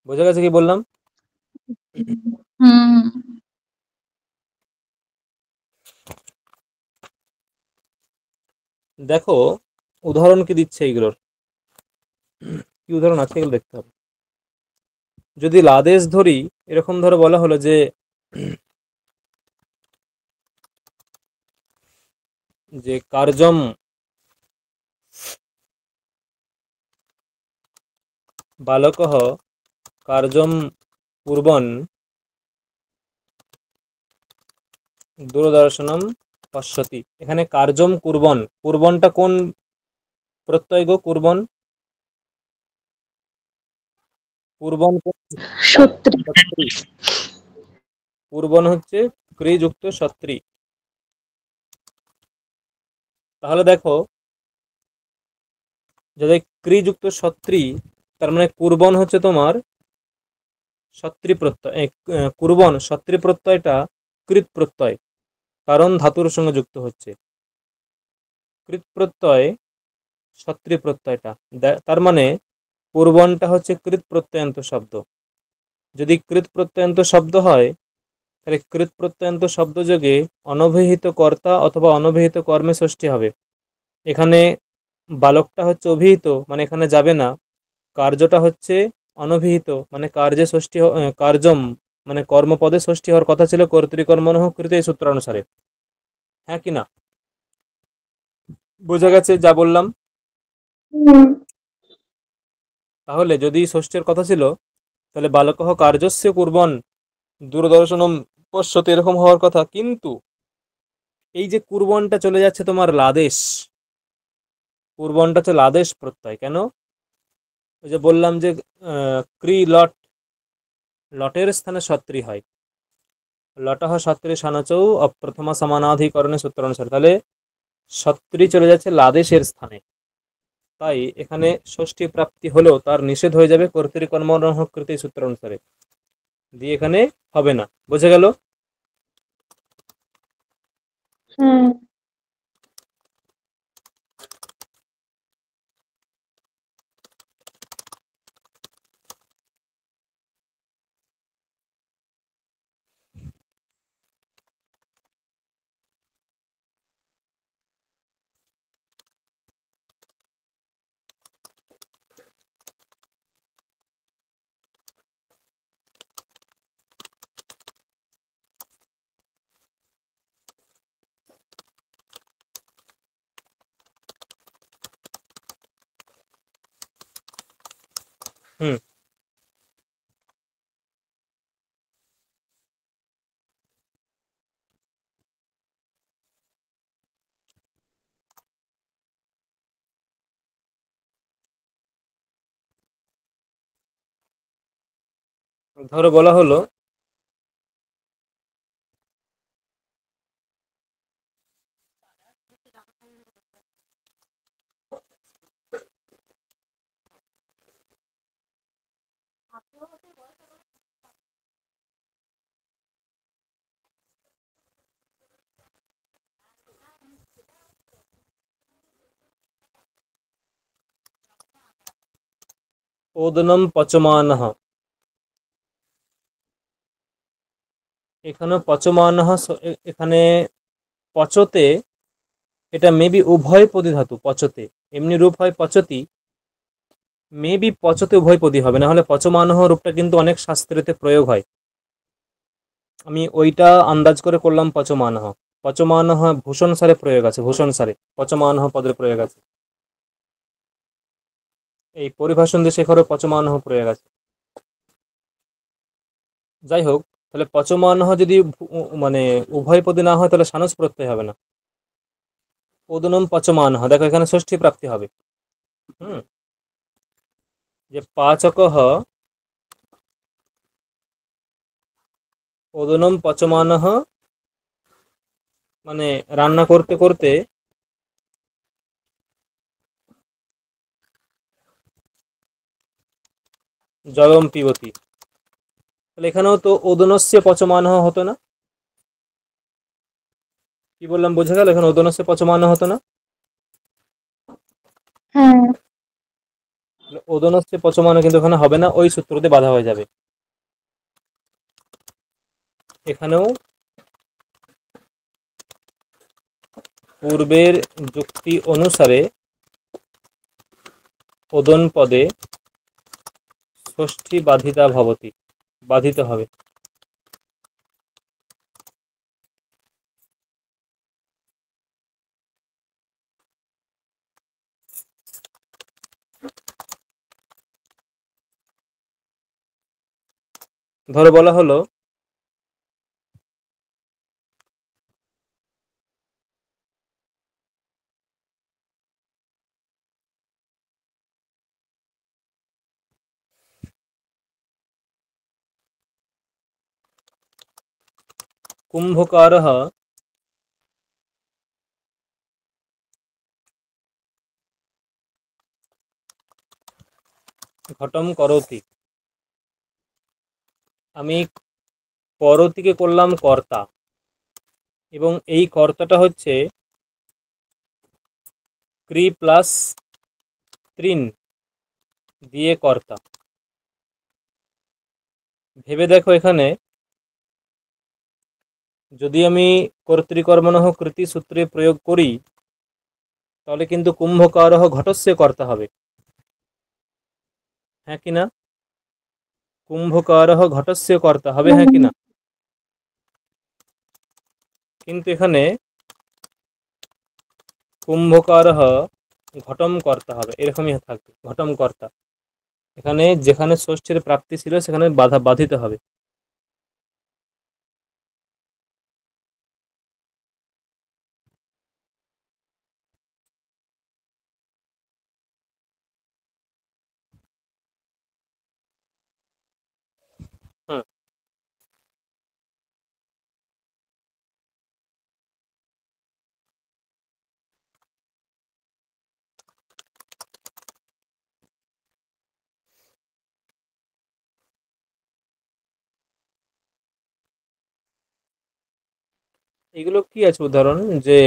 Speaker 1: বোঝা গেছে কি বললাম?
Speaker 2: হুম।
Speaker 1: দেখো উদাহরণ কি দিচ্ছে এইগুলোর, কি উদাহরণ আছে এগুলো দেখতে হবে। যদি লাদেশ ধরি, এরকম ধরো বলা হলো যে যে কার্যম বালকঃ কার্যম কুর্বন দূরদর্শনম পশ্যতি। এখানে কার্যম কুর্বন, কুর্বনটা কোন প্রত্যয় গো? কুর্বন, কুর্বন
Speaker 4: সত্যি।
Speaker 1: সত্রী, কুর্বন হচ্ছে ক্রিযুক্ত সত্রী। তাহলে দেখো, যদি ক্রিযুক্ত সত্রী, তার মানে কুর্বন হচ্ছে তোমার সত্রী প্রত্যয়, কুর্বন সত্রী প্রত্যয়টা কৃত প্রত্যয়, কারণ ধাতুর সঙ্গে যুক্ত হচ্ছে। কৃত প্রত্যয় সত্রী প্রত্যয়টা, তার মানে কুর্বনটা হচ্ছে কৃত প্রত্যয়ান্ত শব্দ। যদি কৃত প্রত্যয়ান্ত শব্দ হয়, তাহলে কৃত প্রত্যয়ান্ত শব্দ যোগে অনভিহিত কর্তা অথবা অনভিহিত কর্মে ষষ্ঠী হবে। এখানে বালকটা হচ্ছে অভিহিত, মানে এখানে যাবে না। কার্যটা হচ্ছে অনভিহিত, মানে কার্যে ষষ্ঠী কার্যম মানে কর্মপদে ষষ্ঠী হওয়ার কথা ছিল কর্তৃকর্মণঃ কৃতে, এই সূত্রানুসারে। হ্যাঁ কি না? বোঝা গেছে যা বললাম?
Speaker 2: হুম।
Speaker 1: তাহলে যদি ষষ্ঠের কথা ছিল, তাহলে বালকঃ কার্যস্য কুর্বন দূরদর্শনম পশ্যতে, এরকম হওয়ার কথা। কিন্তু এই যে কুর্বনটা চলে যাচ্ছে তোমার লাদেশ, কুর্বনটা হচ্ছে লাদেশ প্রত্যয়। কেন? ওই যে বললাম যে ক্রি লট, লটের স্থানে সত্রি হয়, লটহ সত্রি সানচৌ অপ্রথমা সমানাধিকরণে সূত্র অনুসারে, তাহলে সত্রি চলে যাচ্ছে লাদেশের স্থানে। তাই এখানে ষষ্ঠী প্রাপ্তি হলেও তার নিষেধ হয়ে যাবে কর্তৃকর্মণঃ কৃতি সূত্র অনুসারে, দিয়ে এখানে হবে না। বুঝে গেল?
Speaker 4: হ্যাঁ।
Speaker 1: হুম। ধরো বলা হলো ওদনম পচমানঃ, এখানে পচমানঃ এখানে পচতে, এটা মেবি উভয় পদী ধাতু পচতে, এমনি রূপ হয় পচতি, মেবি পচতে উভয় পদী হবে, না হলে পচমানহ রূপটা কিন্তু অনেক শাস্ত্রেতে প্রয়োগ হয়। আমি ওইটা আন্দাজ করে করলাম পচমানহ। পচমানহ ভূষণ সারে প্রয়োগ আছে, ভূষণ সারে পচমানহ পদের প্রয়োগ আছে, এই পরিভাষণ দিয়ে শেখরও পচমানহ প্রয়োগ আছে। যাই হোক, তাহলে পচমানহ যদি মানে উভয় পদী না হয় তাহলে সানস প্রত্যয় হবে না। ওদনম পচমানহ, দেখো এখানে ষষ্ঠী প্রাপ্তি হবে। হুম, যে পাচকঃ ওদনম পচমানহ, মানে রান্না করতে করতে জলম পিবতি, তাহলে এখানেও তো ওদনস্য পচমানহ হতো না? কি বললাম বোঝা গেল? এখানে ওদনস্য পচমানহ হতো না?
Speaker 2: হ্যাঁ।
Speaker 1: ওদনস্য পচমানহ কিন্তু এখানে হবে না, ওই সূত্রতে বাধা হয়ে যাবে। এখানেও পূর্বের যুক্তি অনুসারে ওদন পদে ষষ্ঠী বাধিতা ভবতি, বাধিত হবে। ধরো বলা হলো কুম্ভকারः ঘটম করোতি, আমি করতিকে করলাম কর্তা, এবং এই কর্তাটা হচ্ছে ক্রি প্লাস ত্রিন দিয়ে কর্তা। ভেবে দেখো, এখানে যদি আমি কর্তৃকর্মণঃ কৃতি সূত্রে প্রয়োগ করি, তাহলে কিন্তু কুম্ভকারঃ ঘটস্য কর্তা হবে, হ্যাঁ কি না? কুম্ভকারঃ ঘটস্য কর্তা হবে, হ্যাঁ কি না? কিন্তু এখানে কুম্ভকারः ঘটম কর্তা হবে, এরকমই থাকবে ঘটম কর্তা। এখানে যেখানে ষষ্ঠীর প্রাপ্তি ছিল সেখানে বাধা বাধিত হবে। হুম, এগুলো কি আছে উদাহরণ যে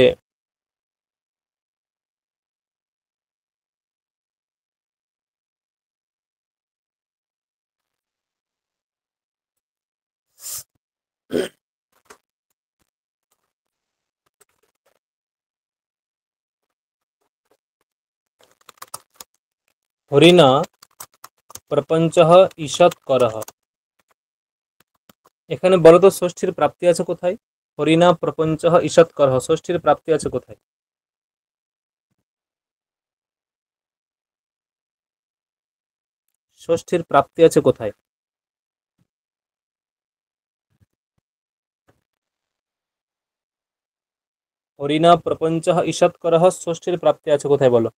Speaker 1: হরিণা প্রপঞ্চः ঈষৎকরः, এখানে বলো তো ষষ্ঠীর প্রাপ্তি আছে কোথায়? হরিণা প্রপঞ্চः ঈষৎকরः, ষষ্ঠীর প্রাপ্তি আছে কোথায়? ষষ্ঠীর প্রাপ্তি আছে কোথায়? হরিণা প্রপঞ্চः ঈষৎকরः, ষষ্ঠীর প্রাপ্তি আছে কোথায় বলো?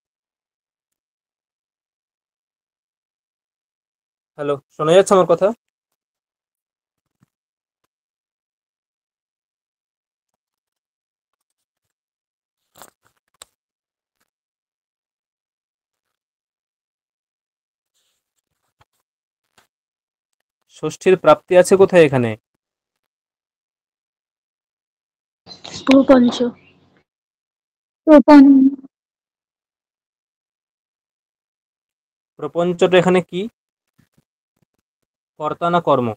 Speaker 1: হ্যালো, শোনা যাচ্ছে আমার কথা? ষষ্ঠীর প্রাপ্তি আছে কোথায় এখানে?
Speaker 4: প্রপঞ্চ।
Speaker 2: প্রপন
Speaker 1: প্রপঞ্চটা এখানে কি, কর্তা না কর্ম?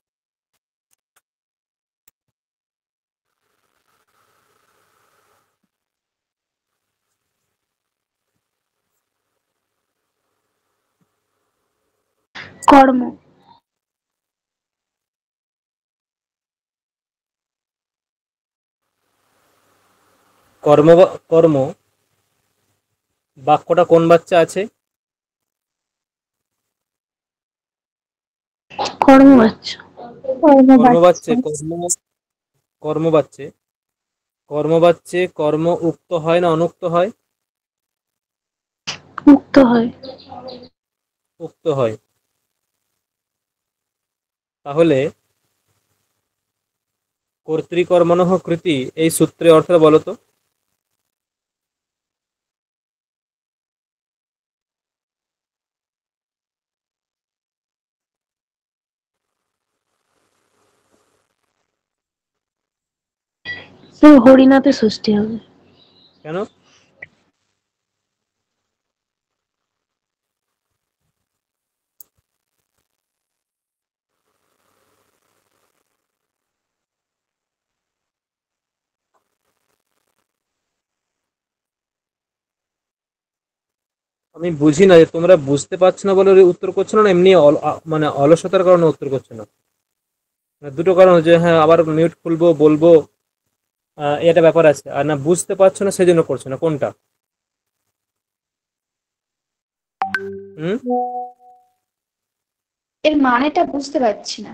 Speaker 4: কর্ম।
Speaker 1: কর্ম কর্ম বাক্যটা কোন বাচ্চা আছে?
Speaker 4: কর্ম বাচ্চা।
Speaker 2: কর্ম
Speaker 1: কর্ম বাচ্চে,
Speaker 2: বাচ্চা।
Speaker 1: কর্ম বাচ্চে, কর্ম বাচ্চে কর্ম উক্ত হয় না অনুক্ত হয়?
Speaker 4: মুক্ত হয়।
Speaker 1: উক্ত হয়। তাহলে কর্তৃকর্মণঃ কৃতি এই সূত্রের অর্থ বলো তো?
Speaker 4: তো হরিণাতে ষষ্ঠী হবে।
Speaker 1: কেন? আমি বুঝি না যে তোমরা বুঝতে পারছো না বলে উত্তর করছো না, এমনি মানে অলসতার কারণে উত্তর করছো না? মানে দুটো কারণ, যে হ্যাঁ আবার মিউট খুলবো বলবো, এটা ব্যাপার আছে, আর না বুঝতে পারছো না সেজন্য করছো না, কোনটা? হুম।
Speaker 5: এর মানেটা বুঝতে পারছি না।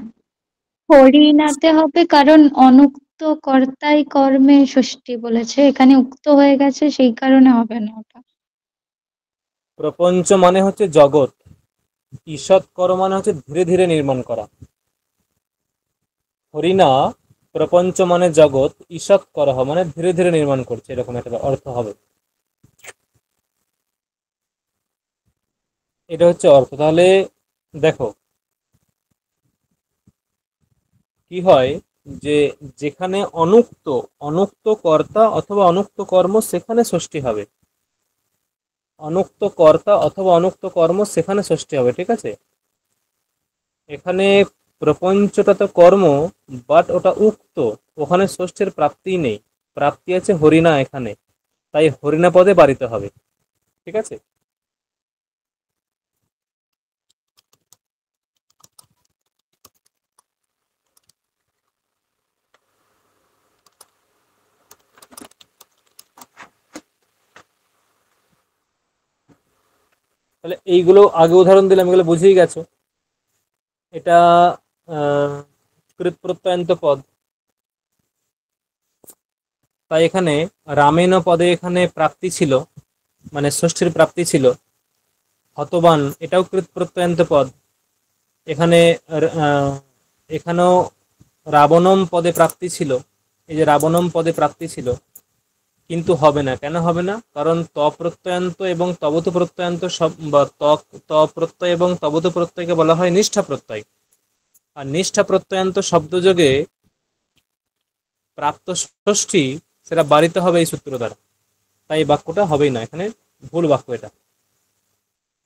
Speaker 2: হরিণাতে হবে কারণ অনুক্ত কর্তাই কর্মে ষষ্ঠী বলেছে, এখানে উক্ত হয়ে গেছে সেই কারণে হবে না ওটা।
Speaker 1: প্রপঞ্চ মানে হচ্ছে জগৎ, ঈষৎ কর মানে হচ্ছে ধীরে ধীরে নির্মাণ করা। হরিণা প্রপঞ্চ মানে জগৎ, ঈষৎ কর মানে ধীরে ধীরে নির্মাণ করছে, এরকম একটা অর্থ হবে। এটা হচ্ছে অর্থ। তাহলে দেখো কি হয়, যে যেখানে অনুক্ত, অনুক্ত কর্তা অথবা অনুক্ত কর্ম সেখানে ষষ্ঠী হবে, অনুক্ত কর্তা অথবা অনুক্ত কর্ম সেখানে ষষ্ঠী হবে, ঠিক আছে? এখানে প্রপঞ্চটা তো কর্ম, বাট ওটা উক্ত, ওখানে ষষ্ঠীর প্রাপ্তিই নেই, প্রাপ্তি আছে হরিণা এখানে, তাই হরিণা পদে বাড়িতে হবে, ঠিক আছে? তাহলে এইগুলো আগে উদাহরণ দিলাম, এগুলো বুঝেই গেছো। এটা কৃত প্রত্যয়ন্ত পদ, তাই এখানে রামেন পদে এখানে প্রাপ্তি ছিল, মানে ষষ্ঠীর প্রাপ্তি ছিল। হতবান এটাও কৃত প্রত্যয়ন্ত পদ, এখানে এখানেও রাবণম পদে প্রাপ্তি ছিল, এই যে রাবণম পদে প্রাপ্তি ছিল, কিন্তু হবে না। কেন হবে না? কারণ ত প্রত্যয়ন্ত এবং তবত প্রত্যয়ন্ত সব, বা ত প্রত্যয় এবং তবত প্রত্যয়কে বলা হয় নিষ্ঠা প্রত্যয়, আর নিষ্ঠা প্রত্যয়ন্ত শব্দযোগে প্রাপ্ত ষষ্ঠী সেটা বাড়িতে হবে এই সূত্র দ্বারা, তাই এই বাক্যটা হবেই না, এখানে ভুল বাক্য। এটা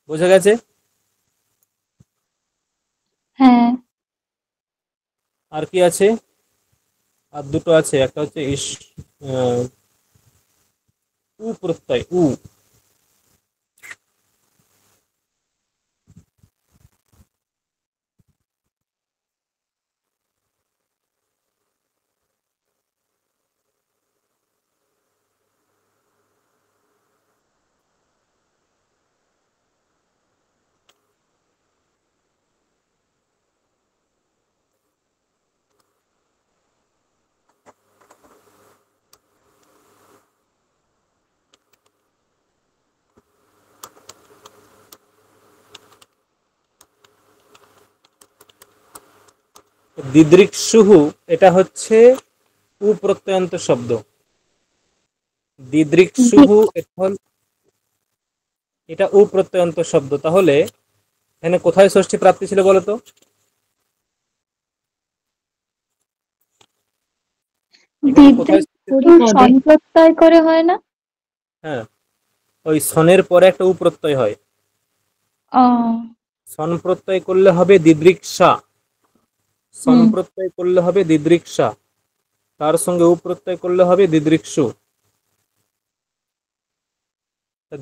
Speaker 1: বোঝা গেছে?
Speaker 2: হ্যাঁ।
Speaker 1: আর কি আছে? আর দুটো আছে, একটা হচ্ছে উ প্রত্যয়, উ। দিদৃক্ষুহু এটা হচ্ছে উ প্রত্যয়ন্ত শব্দ। দিদৃক্ষুহু এটা উ প্রত্যয়ন্ত শব্দ। তাহলে এখানে কোথায় ষষ্ঠী প্রাপ্তি ছিল বলতো? এখানে কোথায়?
Speaker 2: প্রত্যয় করে হয় না?
Speaker 1: হ্যাঁ, ওই সনের পরে একটা উ প্রত্যয় হয়। সন প্রত্যয় করলে হবে দিদৃক্ষা, সন প্রত্যয় করলে হবে দিদৃক্ষা, তার সঙ্গে উ প্রত্যয় করলে হবে দিদৃক্ষু।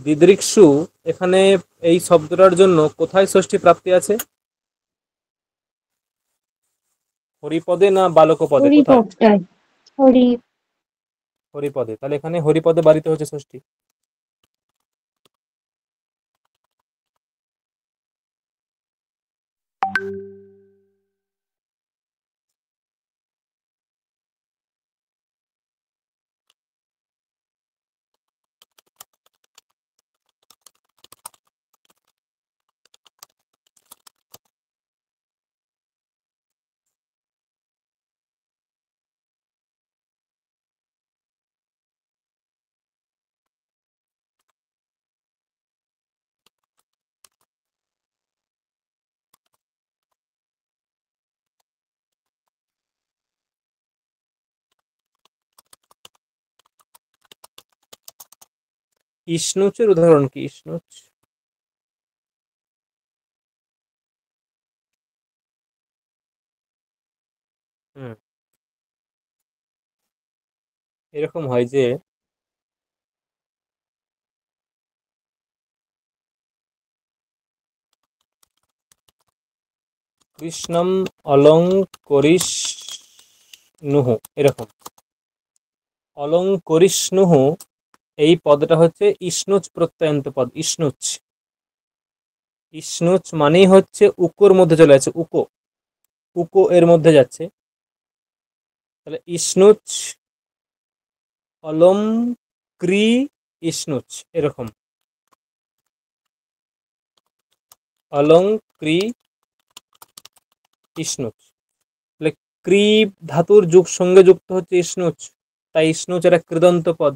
Speaker 1: দিদৃক্ষু এখানে এই শব্দটার জন্য কোথায় ষষ্ঠী প্রাপ্তি আছে? হরিপদে না বালকপদে? কোথায়? হরিপদে। তাহলে এখানে হরিপদে বাড়িতে হচ্ছে ষষ্ঠী। ইষ্ণুচের উদাহরণ কি? ইষ্ণুচ এরকম হয় যে কৃষ্ণম অলঙ্করিষ্ণুহু, এরকম অলঙ্করিষ্ণুহু এই পদটা হচ্ছে ইষ্ণুচ প্রত্যয়ন্ত পদ। ইষ্ণুচ, ইষ্ণুচ মানেই হচ্ছে উকোর মধ্যে চলে যাচ্ছে, উকো, উকো এর মধ্যে যাচ্ছে। তাহলে ইষ্ণুচ অলম ক্রি ইষ্ণুচ, এরকম অলং ক্রি ইষ্ণুচ। তাহলে ক্রি ধাতুর যুগ সঙ্গে যুক্ত হচ্ছে ইষ্ণুচ, তাই ইষ্ণুচ একটা কৃদন্ত পদ।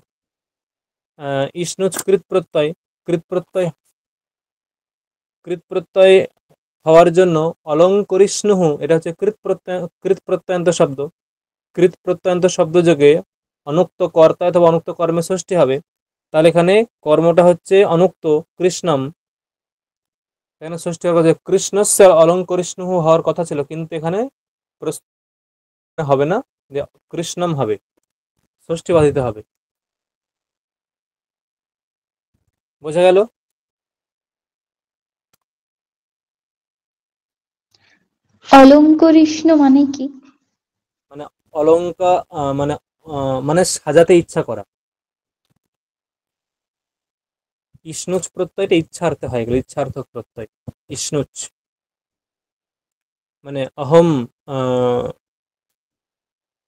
Speaker 1: ইষ্ণুচ কৃত প্রত্যয়, কৃত প্রত্যয়, কৃত প্রত্যয় হওয়ার জন্য অলঙ্করিষ্ণুহু এটা হচ্ছে কৃত প্রত্যয়ন্ত শব্দ। কৃত প্রত্যয়ন্ত শব্দ যোগে অনুক্ত কর্তা অথবা অনুক্ত কর্মে ষষ্ঠী হবে। তাহলে এখানে কর্মটা হচ্ছে অনুক্ত কৃষ্ণম, এখানে ষষ্ঠী হওয়ার কথা, কৃষ্ণস্য অলঙ্করিষ্ণুহু হওয়ার কথা ছিল, কিন্তু এখানে হবে না, যে কৃষ্ণম হবে, ষষ্ঠী বাধিত হবে। বোঝা গেল?
Speaker 2: অলঙ্করিষ্ণ মানে কি?
Speaker 1: মানে অলঙ্কার, মানে মানে সাজাতে ইচ্ছা করা। ইষ্ণুচ প্রত্যয়টা ইচ্ছার্থে হয়, এগুলো ইচ্ছার্থক প্রত্যয়। ইষ্ণুচ মানে অহম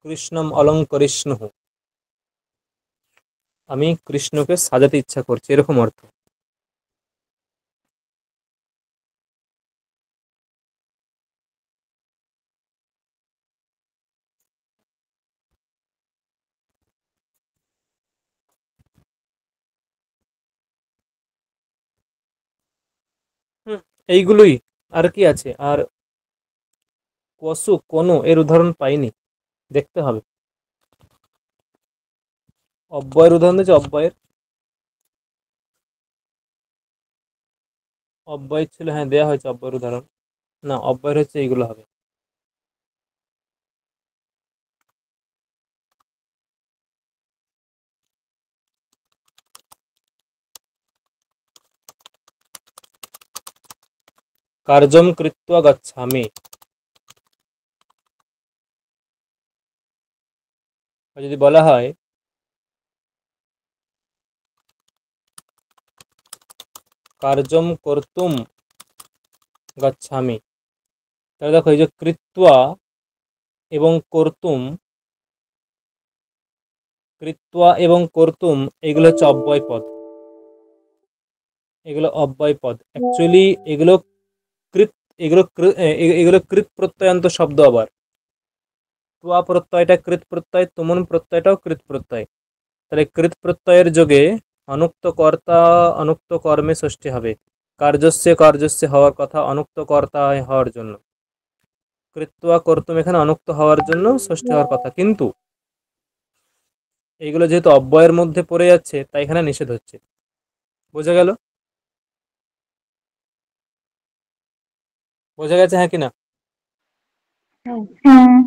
Speaker 1: কৃষ্ণম অলঙ্করিষ্ণু, আমি কৃষ্ণকে সাজাতে ইচ্ছা করছি, এরকম অর্থ। এইগুলোই, আর কি আছে? আর কসু কোনো এর উদাহরণ পাইনি, দেখতে হবে। অব্যয়ের উদাহরণ দিয়েছে, অব্যয়ের, অব্যয় ছিল, হ্যাঁ দেয়া হয়েছে অব্যয়ের উদাহরণ। না, অব্যয়ের হচ্ছে এইগুলো হবে। কার্যম কৃত্বা গচ্ছামি, যদি বলা হয় কার্যম কর্তুম গচ্ছামি, তাহলে দেখো এই যে কৃত্বা এবং কর্তুম, কৃত্বা এবং কর্তুম এগুলো হচ্ছে অব্যয় পদ, এগুলো অব্যয় পদ। অ্যাকচুয়ালি এগুলো কৃত, এগুলো কৃত প্রত্যয়ান্ত শব্দ। আবার ত্বা প্রত্যয়টা কৃত প্রত্যয়, তুমন প্রত্যয়টাও কৃত প্রত্যয়। তাহলে কৃত প্রত্যয়ের যোগে অনুক্ত কর্তা অনুক্ত কর্মে ষষ্ঠী হবে। কার্যস্য হওয়ার কথা অনুক্ত কর্তা হওয়ার জন্য, কৃত্বা কর্তুম এখানে অনুক্ত হওয়ার জন্য ষষ্ঠী হওয়ার কথা, কিন্তু এইগুলো যেহেতু অব্যয়ের মধ্যে পড়ে যাচ্ছে তাই এখানে নিষেধ হচ্ছে। বোঝা গেল? বোঝা গেছে, হ্যাঁ কিনা?
Speaker 2: হ্যাঁ